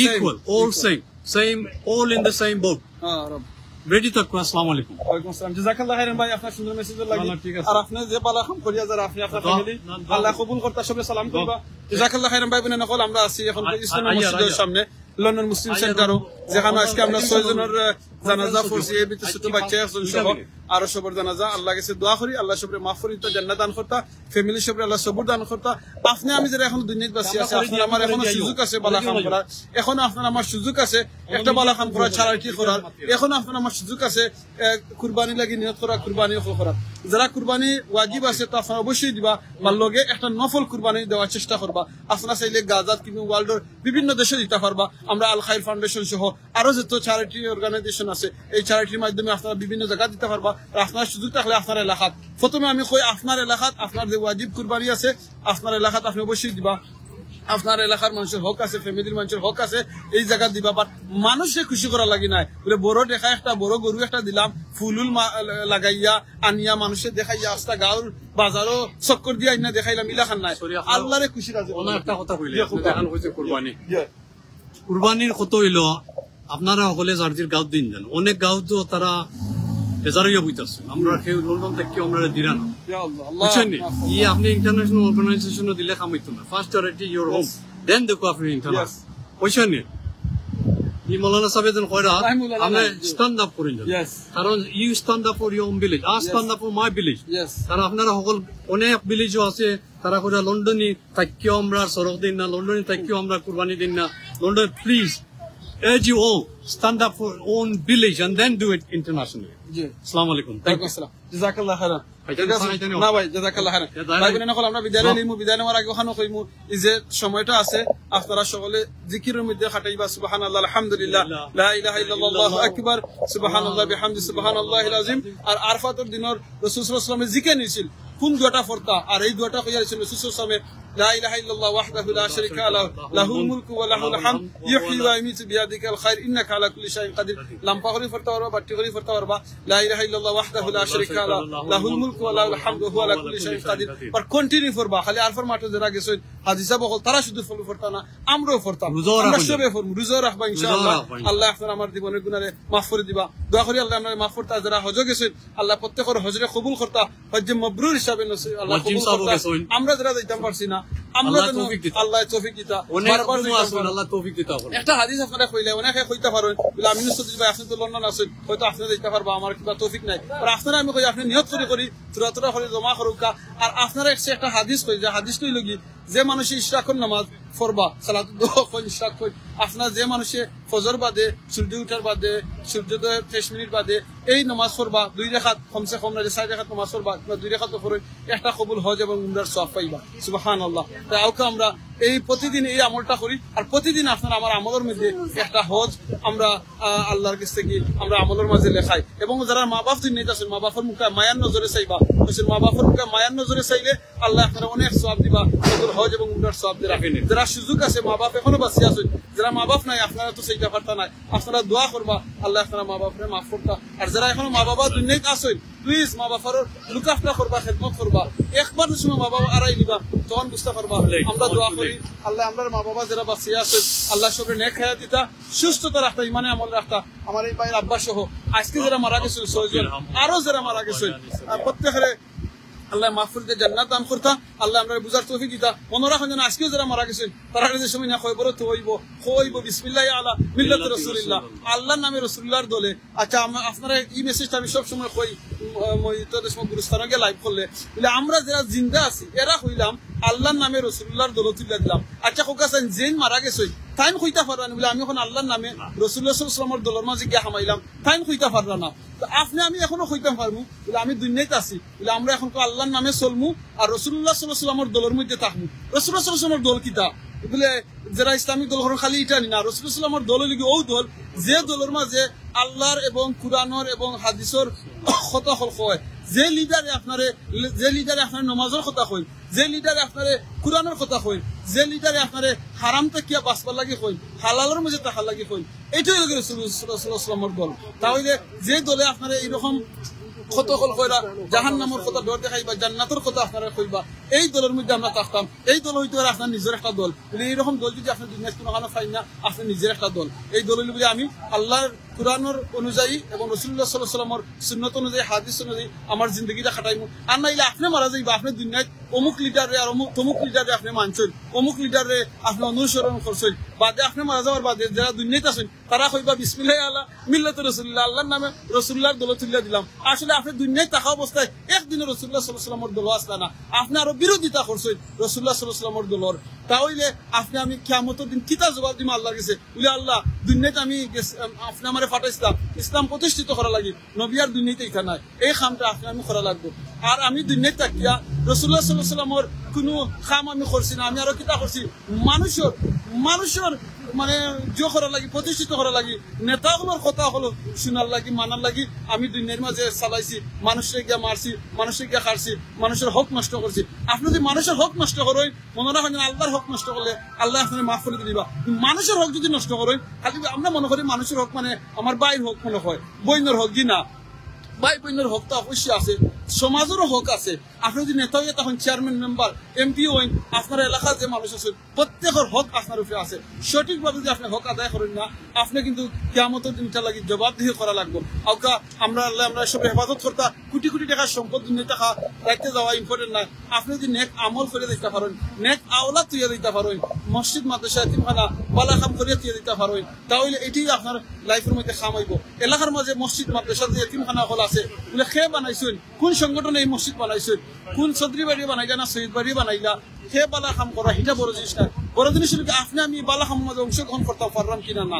equal, all same, all in the same boat. Ready to cross. Assalamu alaikum. ওয়ালাইকুম আসসালাম। জাযাকাল্লাহ খাইরান ভাই, আপনার সুন্দর মেসেজ লাগি ঠিক আছে। আর আপনি যে পালা কাম করিয়া যারা আপনি আপনার ফ্যামিলি আল্লাহ কবুল করতে সবে সালাম করবা। জাযাকাল্লাহ খাইরান ভাই, বনে নকল আমরা আছি এখন ইসলামী মসজিদের সামনে লন্ডন মুসলিম সেন্টারও, যেখানে আজকে আমরা 6 জনের জানাজা পড়ছি, এই ভিতরে ছোট বাচ্চা একজন সহ আরো সবর জানাজা। আল্লাহ কাছে দোয়া করি আল্লাহ সবরে মাফ করি, তো জান্নাত দান করতা, ফ্যামিলি সবরে আল্লাহ সবর দান করতা। আপনি আমি যারা এখন দুনিয়াতে বাঁচি আছে, আপনার আমার এখনো সুযোগ আছে বালা কাম করার, এখনো আপনার আমার সুযোগ আছে একটা বালা কাম করার, চ্যারিটি করার, এখনো আপনার আমার সুযোগ আছে কুরবানি লাগি নিয়ত করা, কুরবানি করার। যারা কুরবানি ওয়াজিব আছে তো আপনারা অবশ্যই দিবা, বা লগে একটা নফল কুরবানি দেওয়ার চেষ্টা করবা। আপনারা চাইলে গাজাত কিংবা ওয়ার্ল্ডের বিভিন্ন দেশে দিতে পারবা। আমরা আল খাইর ফাউন্ডেশন সহ আরো যত চ্যারিটি অর্গানাইজেশন আছে, এই চ্যারিটির মাধ্যমে আপনারা বিভিন্ন জায়গা দিতে পারবা। আপনার সুযোগ থাকলে আপনার এলাকাত, প্রথমে আমি কই আপনার এলাকাত আপনার যে ওয়াজিব কুরবানি আছে আপনার এলাকাত আপনি অবশ্যই দিবা। আপনার এলাকার মানুষের হক আছে, ফ্যামিলির মানুষের হক আছে, এই জায়গা দিবা। বাট মানুষকে খুশি করা লাগি নাই বলে বড় দেখা একটা বড় গরু একটা দিলাম, ফুলুল লাগাইয়া আনিয়া মানুষের দেখাইয়া আস্তা গাঁর বাজারও চক্কর দিয়া আইনা দেখাইলাম, ইলাখান নাই। আল্লাহরে খুশি রাজি। একটা কথা কইলে কুরবানির কত হইল আপনারা সকলে জার্জির গাঁত দিন যান, অনেক গাঁত তো তারা বেজারিয়া বইতাছে, আমরা কেউ লন্ডন থেকে আমরা দিলা না, বুঝছেন নি? ই আপনি ইন্টারন্যাশনাল অর্গানাইজেশনও দিলে কামাইতো না, ফার্স্ট চ্যারিটি ইউর হোম, দেন দেখো আপনি ইন্টারন্যাশনাল, বুঝছেন নি? ই মৌলানা সাহেব যেন কয়রা আমরা স্ট্যান্ড আপ করেন, কারণ you stand up for your own village, I stand up for my village. কারণ আপনারা সকল অনেক ভিলেজও আছে তারা করে লন্ডনে থাকিও আমরা সড়ক দিন না, লন্ডনে থাকিও আমরা কুরবানি দিন না। London please urge you all stand up for own village and then do it internationally. Assalamu alaikum. Thank you. জাযাকাল্লাহ খাইরান। না ভাই, জাযাকাল্লাহ খাইরান ভাই, বনে নকল আমরা বিদায় নিমু। বিদায় নেওয়ার আগে ওখানে কইমু এই যে সময়টা আছে আপনারা সকলে জিকিরের মধ্যে খাটাইবা। সুবহানাল্লাহ, আলহামদুলিল্লাহ, লা ইলাহা ইল্লাল্লাহ, আল্লাহু আকবার, সুবহানাল্লাহ বিহামদি, সুবহানাল্লাহিল আযীম। আর আরফাতের দিনের রাসূল সাল্লাল্লাহু আলাইহি ওয়াসাল্লাম জিকির নিছিল, কোন দুটা ফরতা আর এই দুটা কইয়া রাসূল সাল্লাল্লাহু আলাইহি ওয়াসাল্লাম লা ইলাহা ইল্লাল্লাহ ওয়াহদাহু লা শারীকা লাহু, লাহুল মুলকু ওয়া লাহুল হামদ, ইউহয়ি ওয়া ইউমীতু বিয়াদিকাল খায়র, ইন্নাকা আলা কুল্লি শাইইন কাদির। লাম্পা করি ফরতা পারবা, বাটি করি ফরতা পারবা। লা ইলাহা ইল্লাল্লাহ ওয়াহদাহু লা শারীকা লাহু, লাহুল মুলকু ওয়া লাহুল হামদু ওয়া হুয়া আলা কুল্লি শাইইন কাদির। আর কন্টিনিউ করবা, খালি আরফার মাঠে যারা গেছে হাদিসা বকল তারা শুধু ফলো ফরতা না, আমরাও ফরতাম, আমরা সবে ফরমু, রোজা রাখবা ইনশাআল্লাহ। আল্লাহ আপনার আমার জীবনের গুনাহে মাফ করে দিবা। দোয়া করি আল্লাহ আপনার মাফ করতা, যারা হজ গেছেন আল্লাহ প্রত্যেকের হজরে কবুল করতা, হজ্জে মাবরুর হিসাবে আল্লাহ কবুল করতা। আমরা যারা যাইতাম পারছি না আমরা আল্লাহ তৌফিক দিতা, আল্লাহ তৌফিক দিতা। একটা হাদিস আপনারা কইলে অনেকে কইতে পারেন বলে আমি নিশ্চিত ভাই আপনি তো লন্ডন আছেন, হয়তো আপনি যাইতে পারবা, আমার কিবা তৌফিক নাই। আর আপনারা আমি কই আপনি নিয়ত করে তুরা করে জমা করুকা। আর আপনারা একটা হাদিস কই, যে হাদিস কই লগি যে মানুষ ইশরাকুন নামাজ পড়বা, সালাত দোয়া কই ইশরাক কই, আপনার যে মানুষে ফজর বাদে, সূর্য উঠার বাদে, সূর্যোদয়ের 30 মিনিট বাদে এই নামাজ পড়বা, 2 রাকাত কমসে কম না 4 রাকাত নামাজ পড়বা, কিংবা 2 রাকাত পড়ে একটা কবুল হজ এবং উমরার সওয়াব পাইবা। সুবহানাল্লাহ। তাই আমরা এই প্রতিদিন এই আমলটা করি, আর প্রতিদিন আপনারা আমার আমলের মধ্যে একটা হজ আমরা আল্লাহর কাছ থেকে আমরা আমলের মাঝে লেখাই। এবং যারা মা বাপ দুনিয়াতে আছেন, মা বাপের মুখে মায়ার নজরে চাইবা, মা বাপের মুখে মায়ার নজরে চাইলে আল্লাহ আপনারা অনেক সওয়াব দিবা, হজ এবং উমরার সওয়াব দিয়ে রাখেন। যারা সুযোগ আছে, মা বাপ এখনো বাঁচি আছেন, যারা মা বাপ নাই আপনারা তো সেইটা পারতা নাই, আপনারা দোয়া করবা আল্লাহ আপনারা মা বাপরে মাফ করতা। আর যারা এখনো মা বাবা দুনিয়াতে আছেন, প্লিজ মা বাবার লুকাফটা করবা, খেদমত করবা। একবার সময় মা বাবা আড়াই নিবা, তখন বুঝতে পারবা। আমরা দোয়া করি আল্লাহ আমরা মা বাবা যারা বাঁচি আছেন আল্লাহ সবরে নেক হায়াত দিতা, সুস্থতা রাখতা, ইমানে আমল রাখতা। আমার এই ভাইয়ের আব্বা সহ আজকে যারা মারা গেছেন 6 জন, আরো যারা মারা গেছেন প্রত্যেকের আল্লাহ মাফ করে দিয়ে জান্নাত দান করতা আল্লাহ আমরা বুঝার তৌফিক দিতা মনে রাখুন যেন আজকেও যারা মারা গেছেন তারা যে সময় না খবর তো হইব বিসমিল্লাহ আলা মিল্লাত রাসূলুল্লাহ আল্লাহর নামে রাসূলুল্লাহর দলে আচ্ছা আপনারা এই মেসেজটা আমি সব সময় কই মহিতদের সময় গুরুস্থানে লাইভ করলে বলে আমরা যারা জিন্দা আছি এরা হইলাম আল্লাহর নামে রাসূলুল্লাহর দলে তুলে দিলাম আচ্ছা কোকাছেন জেন মারা গেছে তাইন কইতা পারলাম বলে আমি এখন আল্লাহর নামে রাসূলুল্লাহ সাল্লাল্লাহু আলাইহি ওয়াসাল্লামের দলের মাঝে গিয়া হামাইলাম তাইন কইতা পারলাম না আপনি আমি এখনো কইতাম পারবো বলে আমি দুনিয়াতে আছি বলে আমরা এখন আল্লাহর নামে চলমু আর রাসূলুল্লাহ সাল্লাল্লাহু আলাইহি ওয়াসাল্লামের দলের মধ্যে থাকমু রাসূলুল্লাহ সাল্লাল্লাহু আলাইহি ওয়াসাল্লামের দল কিতা বলে যারা ইসলামিক দল খালি এটা না রাসূলুল্লাহ সাল্লাল্লাহু আলাইহি ওয়াসাল্লামের দল হলো ও দল যে দলের মাঝে আল্লাহর এবং কুরআনের এবং হাদিসের কথা হয় যে লিডারে আপনার নামাজের কথা কই যে লিডারে আপনার কুরআনের কথা কই যে লিডারে আপনার হারাম থেকে বাঁচবার লাগে কই হালালের মধ্যে থাকার লাগে কই এইটাই লাগে রাসূলুল্লাহ সাল্লাল্লাহু আলাইহি ওয়াসাল্লামের দল তাহলে যে দলে আপনার এইরকম কত কল কইরা জাহান্নামের কথা ডর দেখাইবা জান্নাতের কথা আপনারা কইবা এই দলের মধ্যে আমরা থাকতাম এই দল হইতে পারে আপনার নিজের একটা দল এইরকম দল যদি আপনার দুনিয়ায় কোনো কারণে পাই না আপনার নিজের একটা দল এই দল হইলে আমি আল্লাহর কুরআনের অনুযায়ী এবং রাসূলুল্লাহ সাল্লাল্লাহু আলাইহি ওয়াসাল্লামের সুন্নাত অনুযায়ী হাদিস অনুযায়ী আমার জিন্দগিটা কাটাইমু আর নাইলে আপনি মারা যাইবা আপনি দুনিয়ায় অমুক লিডারে আর তমুক লিডারে আপনি মানছেন অমুক লিডারে আপনি অনুসরণ করছেন বাদে আপনি মারা যাওয়ার বাদে যারা দুনিয়াতে আছেন তারা কইবা বিসমিল্লাহ আলা মিল্লাত রাসূলুল্লাহ আল্লাহর নামে রাসূলুল্লাহর দলে তুলে দিলাম আসলে আপনি দুনিয়ায় থাকা অবস্থায় একদিন রাসূলুল্লাহ সাল্লাল্লাহু আলাইহি ওয়াসাল্লামের দল আসলা না আপনি আরো বিরোধিতা করছেন রাসূলুল্লাহ সাল্লাল্লাহু আলাইহি ওয়াসাল্লামের দলর তাহলে আপনি আমি কিয়ামতের দিন কিতা জবাব দিম আল্লাহর কাছে বলে আল্লাহ দুনিয়াতে আমি আপনি আমারে পাঠাইছিলাম ইসলাম প্রতিষ্ঠিত করা লাগি নবী আর দুনিয়াতে ইটা নাই এই কামটা আপনি আমি করা লাগবে আর আমি দুনিয়াতে থাকিয়া রাসূলুল্লাহ সাল্লাল্লাহু আলাইহি ওয়াসাল্লামের কোনো কাম আমি করছি না আমি আরো কিতা করছি মানুষের মানে জো করা লাগি প্রতিষ্ঠিত করা লাগি নেতাগুলোর কথা হলো শোনার লাগি মানার লাগি আমি দুনিয়ার মাঝে চালাইছি মানুষকে গিয়া মারছি মানুষকে গিয়া খারছি মানুষের হক নষ্ট করছি আপনি যদি মানুষের হক নষ্ট করেন মনে রাখেন আল্লাহর হক নষ্ট করলে আল্লাহ আপনার মাফ করে দিবা মানুষের হক যদি নষ্ট করেন খালি আমরা মনে করি মানুষের হক মানে আমার বাইর হক মনে হয় বইনের হক কি না ভাই বোনের হক তো অবশ্যই আছে সমাজেরও হক আছে আপনি যদি নেতা হয়ে তখন চেয়ারম্যান মেম্বার এমপি হইন আপনার এলাকার যে মানুষ আছে প্রত্যেকের হক আপনার উপরে আছে সঠিকভাবে যদি আপনি হক আদায় করেন না আপনি কিন্তু কিয়ামতের দিনটা লাগি জবাবদিহি করা লাগবে আউকা আমরা সব হেফাজত করতা কোটি কোটি টাকার সম্পদ দুনিয়া টাকা রাখতে যাওয়া ইম্পর্টেন্ট না আপনি যদি নেক আমল করে দিতে পারেন নেক আওলাদ তুইয়া দিতে পারেন মসজিদ মাদ্রাসা এতিমখানা বালা কাম করে তুইয়া দিতে পারেন তাহলে এটাই আপনার লাইফের মধ্যে কাম হইব এলাকার মাঝে মসজিদ মাদ্রাসা যে এতিমখানা হল আছে বলে খেয়ে বানাইছেন কোন সংগঠনে এই মসজিদ বানাইছেন কোন চৌধুরী বাড়ি বানাইলা না সৈয়দ বাড়ি বানাইলা খেয়ে বালা কাম করা এটা বড় জিনিস না বড় জিনিস হলো আপনি আমি বালা কামের মাঝে অংশগ্রহণ করতাম পারলাম কিনা না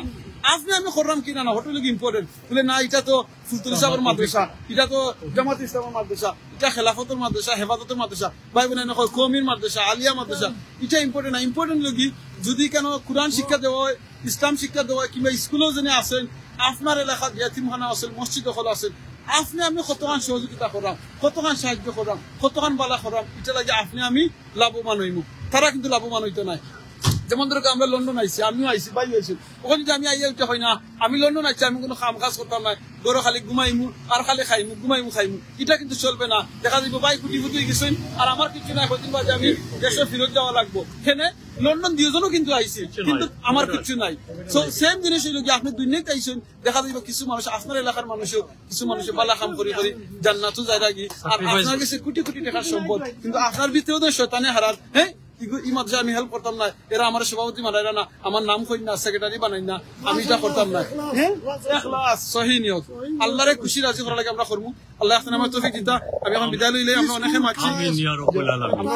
আপনি আমি করলাম কিনা না হোটেল ইম্পর্টেন্ট বলে না এটা তো ফুলতুল ইসলামের মাদ্রাসা এটা তো জামাত ইসলামের মাদ্রাসা এটা খেলাফতের মাদ্রাসা হেফাজতের মাদ্রাসা ভাই বোন নকল কৌমির মাদ্রাসা আলিয়া মাদ্রাসা এটা ইম্পর্টেন্ট না ইম্পর্টেন্ট লগি যদি কেন কোরআন শিক্ষা দেওয়া হয় ইসলাম শিক্ষা দেওয়া হয় কিংবা স্কুলেও যেন আসেন আপনার এলাকাত ইয়াতিমখানা আছেন মসজিদ হল আছেন আপনি আমি কতখান সহযোগিতা করাম কতখান সাহায্য করাম কতখান বালা করাম এটা লাগে আপনি আমি লাভবান হইমু তারা কিন্তু লাভবান হইতে নাই যেমন ধরো আমরা লন্ডন আইছি আমিও আইছি ভাই আইছি ওখানে যদি আমি আইয়া উঠে হয় না আমি লন্ডন আইছি আমি কোনো কাম কাজ করতাম না গরো খালি ঘুমাইমু আর খালি খাইমু খাইমু এটা কিন্তু চলবে না দেখা যাবে ভাই কুটি ফুটি গেছেন আর আমার কিছু নাই কদিন বাদে আমি দেশে ফিরত যাওয়া লাগবো এখানে লন্ডন দুজনও কিন্তু আইছি কিন্তু আমার কিছু নাই সেম জিনিস হইল কি আপনি দুনিয়াতে আইছেন দেখা যাবে কিছু মানুষ আপনার এলাকার মানুষও কিছু মানুষ বালা কাম করি জান্নাতও যায় রাখি আর আপনার কাছে কোটি কোটি টাকার সম্পদ কিন্তু আপনার ভিতরেও তো শয়তানে হারাত হ্যাঁ এই মাদ্রাসা আমি হেল্প করতাম না এরা আমার সভাপতি বানাইরা না আমার নাম কই না সেক্রেটারি বানাই না আমি এটা করতাম না ইখলাস সহি নিয়ত আল্লাহরে খুশি রাজি করা লাগে আমরা করবো আল্লাহ আপনার আমার তৌফিক দিতা আমি এখন বিদায় লইলে আমরা অনেকে মাছি আমিন ইয়া রাব্বুল আলামিন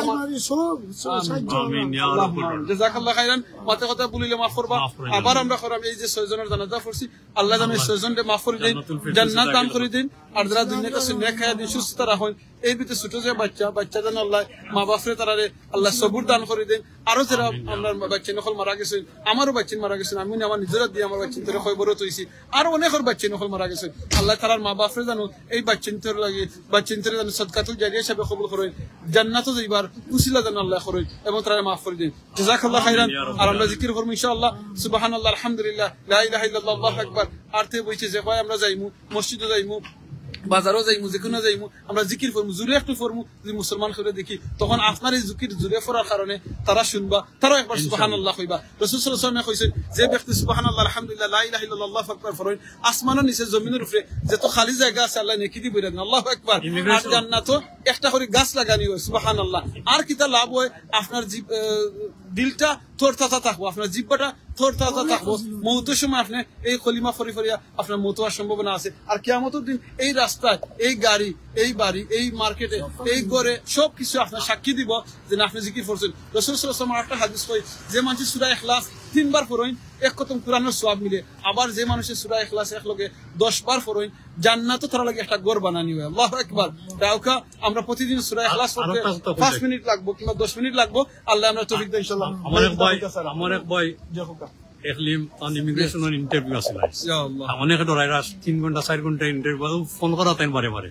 আমিন ইয়া রাব্বুল আলামিন জাযাকাল্লাহু খাইরান মাতে কথা বলিলে মাফ করবা আবার আমরা করাম এই যে 6 জনের জানাজা পড়ছি আল্লাহ জানে 6 জনকে মাফ করে দেন জান্নাত দান করে দেন আর যারা দুনিয়াতে আছে নেক খায়া দিন সুস্থ রাখুন এই ভিতরে ছোট যে বাচ্চা জান আল্লাহ মা বাপরে তারারে আল্লাহ সবুর দান করে দেন আরো যারা আমরা বাচ্চা নকল মারা গেছে আমারও বাচ্চা মারা গেছে আমি আমার নিজের দিয়ে আমার বাচ্চা ধরে খবরত হইছি আর অনেকের বাচ্চা নকল মারা গেছে আল্লাহ তাআলার মা বাপরে জানো এই বাচ্চা লাগে বাচ্চা জানো সদকাতুল জারিয়া হিসেবে কবুল করেন জান্নাতে যাইবার উসিলা জান আল্লাহ করেন এবং তারা মাফ করে দেন জাযাকাল্লাহু খাইরান আর আমরা জিকির করব ইনশাআল্লাহ সুবহানাল্লাহ আলহামদুলিল্লাহ লা ইলাহা ইল্লাল্লাহ আল্লাহু আকবার আরতে বইছে যে ভাই আমরা যাইমু মসজিদে যাইমু বাজারও যাইমু যেখানে যাইমু আমরা জিকির করবো জোরে একটু করবো যদি মুসলমান করে দেখি তখন আপনার এই জিকির জোরে করার কারণে তারা শুনবা তারাও একবার সুবহানাল্লাহ কইবা রাসূল সাল্লাল্লাহু আলাইহি ওয়াসাল্লাম কইছেন যে ব্যক্তি সুবহানাল্লাহ আলহামদুলিল্লাহ লা ইলাহা ইল্লাল্লাহ আল্লাহু আকবার ফরন আসমানের নিচে জমিনের উপরে যত খালি জায়গা আছে আল্লাহ নেকি দিবেন আল্লাহু আকবার আর জান্নাতও একটা করে গাছ লাগানি হয় সুবহানাল্লাহ আর কিতা লাভ হয় আপনার দিলটা থরতাতা থাকবো আপনার জিহ্বাটা থরতাতা থাকবো মৌতের সময় আপনি এই কলিমা ফরি ফরিয়া আপনার মৌত হওয়ার সম্ভাবনা আছে আর কিয়ামতের দিন এই রাস্তায় এই গাড়ি এই বাড়ি এই মার্কেটে এই ঘরে সবকিছু আপনার সাক্ষী দিব যে আপনি জিকির করছেন রাসূল সাল্লাল্লাহু আলাইহি ওয়াসাল্লাম একটা হাদিস কই যে মানুষ সূরা ইখলাস 3 বার পড়েন এক খতম কোরআনের সওয়াব মিলে আবার যে মানুষের সূরা ইখলাস একলগে 10 বার পড়েন জান্নাতও তার লাগে একটা ঘর বানানি হয় আল্লাহু আকবার তাওকা আমরা প্রতিদিন সূরা ইখলাস পড়তে 5 মিনিট লাগবে কিংবা 10 মিনিট লাগবে আল্লাহ আমরা তৌফিক দেন ইনশাআল্লাহ আমার এক ভাই একলিম তান ইমিগ্রেশনের ইন্টারভিউ আছিল অনেক ডরাইরা 3 ঘন্টা 4 ঘন্টা ইন্টারভিউ ফোন করা তাই বারে বারে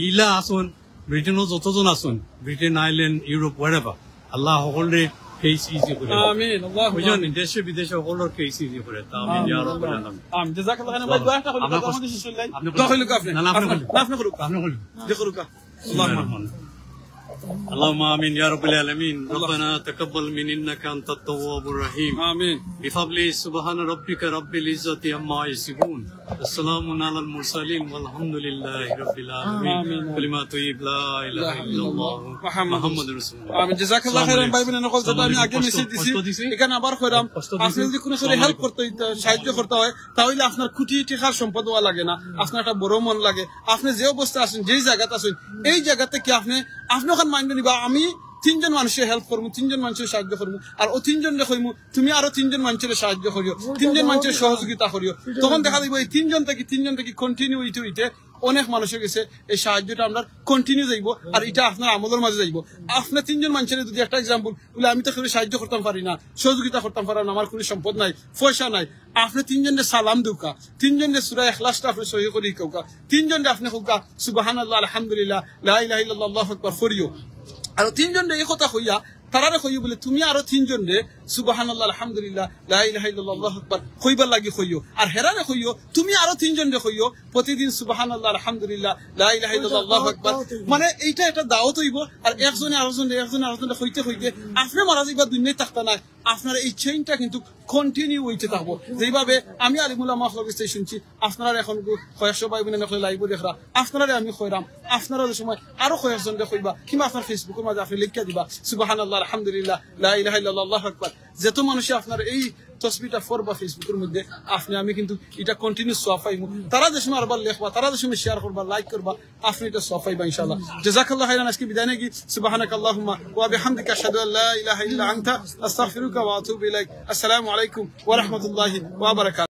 ইলা আসুন ব্রিটেনও যতজন আসুন ব্রিটেন আইল্যান্ড ইউরোপ ওয়ারেভার আল্লাহ সকলরে কেস ইজি করে আমিন আল্লাহু বুঝুন দেশে বিদেশে সকলের কেস ইজি করে তা আমি ইয়া রাব্বুল আলামিন আমিন জাযাকাল্লাহু খাইরান ভাই দোয়াটা করি আমাদের শেষ হইলাই দখলুক আপনি আপনি করুক দেখুক আল্লাহুম্মা اللهم آمين يا رب العالمين ربنا تقبل من إنك أنت التواب الرحيم آمين بفضل سبحان ربك رب العزة عما يصفون السلام على المرسلين والحمد لله رب العالمين كلمات طيب لا إله إلا الله محمد رسول الله آمين জাযাকাল্লাহু খাইরান ভাই বোনের নকল যেটা আমি আগে মেসেজ দিছি এখানে আবার কইরাম আপনি যদি কোনো করে হেল্প করতে সাহায্য করতে হয় তাহলে আপনার কোটি টাকার সম্পদ হওয়া লাগে না আপনার একটা বড় মন লাগে আপনি যে অবস্থায় আছেন যেই জায়গাতে আছেন এই জায়গাতে কি আপনি ওখানে মাইন্ড নিবা আমি 3 জন মানুষের হেল্প করবো 3 জন মানুষের সাহায্য করবো আর ও 3 জন কইমু তুমি আরো 3 জন মানুষের সাহায্য করিও 3 জন মানুষের সহযোগিতা করিও তখন দেখা যাবে এই 3 জন থেকে কন্টিনিউ হইতে অনেক মানুষের কাছে এই সাহায্যটা আমরা কন্টিনিউ যাইব আর এটা আপনার আমলের মাঝে যাইব আপনার 3 জন মানুষের যদি একটা এক্সাম্পল বলে আমি তো কেউ সাহায্য করতে পারি না সহযোগিতা করতে পারি না আমার কোনো সম্পদ নাই পয়সা নাই আপনি 3 জনের সালাম দুকা 3 জনের সূরা ইখলাসটা আপনি সহি করে কওকা 3 জনের আপনি কওকা সুবহানাল্লাহ আলহামদুলিল্লাহ লা ইলাহা ইল্লাল্লাহ আল্লাহু আকবার ফরিও আর 3 জনের এই কথা কইয়া তারারে কইও বলে তুমি আরো 3 জন রে সুবহানাল্লাহ আলহামদুলিল্লাহ লা ইলাহা ইল্লাল্লাহ আল্লাহু আকবার কইবার লাগি কইও আর হেরারে কইও তুমি আরো 3 জন রে কইও প্রতিদিন সুবহানাল্লাহ আলহামদুলিল্লাহ লা ইলাহা ইল্লাল্লাহ আল্লাহু আকবার মানে এইটা একটা দাওয়াত হইব আর একজনে আরেকজনে কইতে আপনি মারা যাইবা দুনিয়ায় থাকতা না আপনার এই চেইনটা কিন্তু কন্টিনিউ হইতে থাকবো যেভাবে আমি আলিমুল্লাহ মাহফিল শুনছি আপনারা এখন কয়েকশো ভাই বোনের নকলে লাইভ দেখরা আপনারা আমি কইরাম আপনারা সময় আরো কয়েকজন কইবা কিংবা আপনার ফেসবুকের মাঝে আপনি লিখিয়া দিবা সুবহানাল্লাহ আলহামদুলিল্লাহ লা ইলাহা ইল্লাল্লাহ আল্লাহু আকবার যত মানুষ আপনার এই তসবিটা ফরবা ফেসবুকের মধ্যে আপনি আমি কিন্তু এটা কন্টিনিউ সফাইমু তারা যে সময় আরবার লেখবা তারা যে সময় শেয়ার করবা লাইক করবা আপনি এটা সফাইবা ইনশাআল্লাহ জাযাকাল্লাহু খাইরান আজকে বিদায় নেকি সুবহানাকাল্লাহুম্মা ওয়া বিহামদিকা আশহাদু আল লা ইলাহা ইল্লা আনতা আস্তাগফিরুকা ওয়া আতুবু ইলাইক আসসালামু আলাইকুম ওয়া রাহমাতুল্লাহি ওয়া বারাকাতুহু।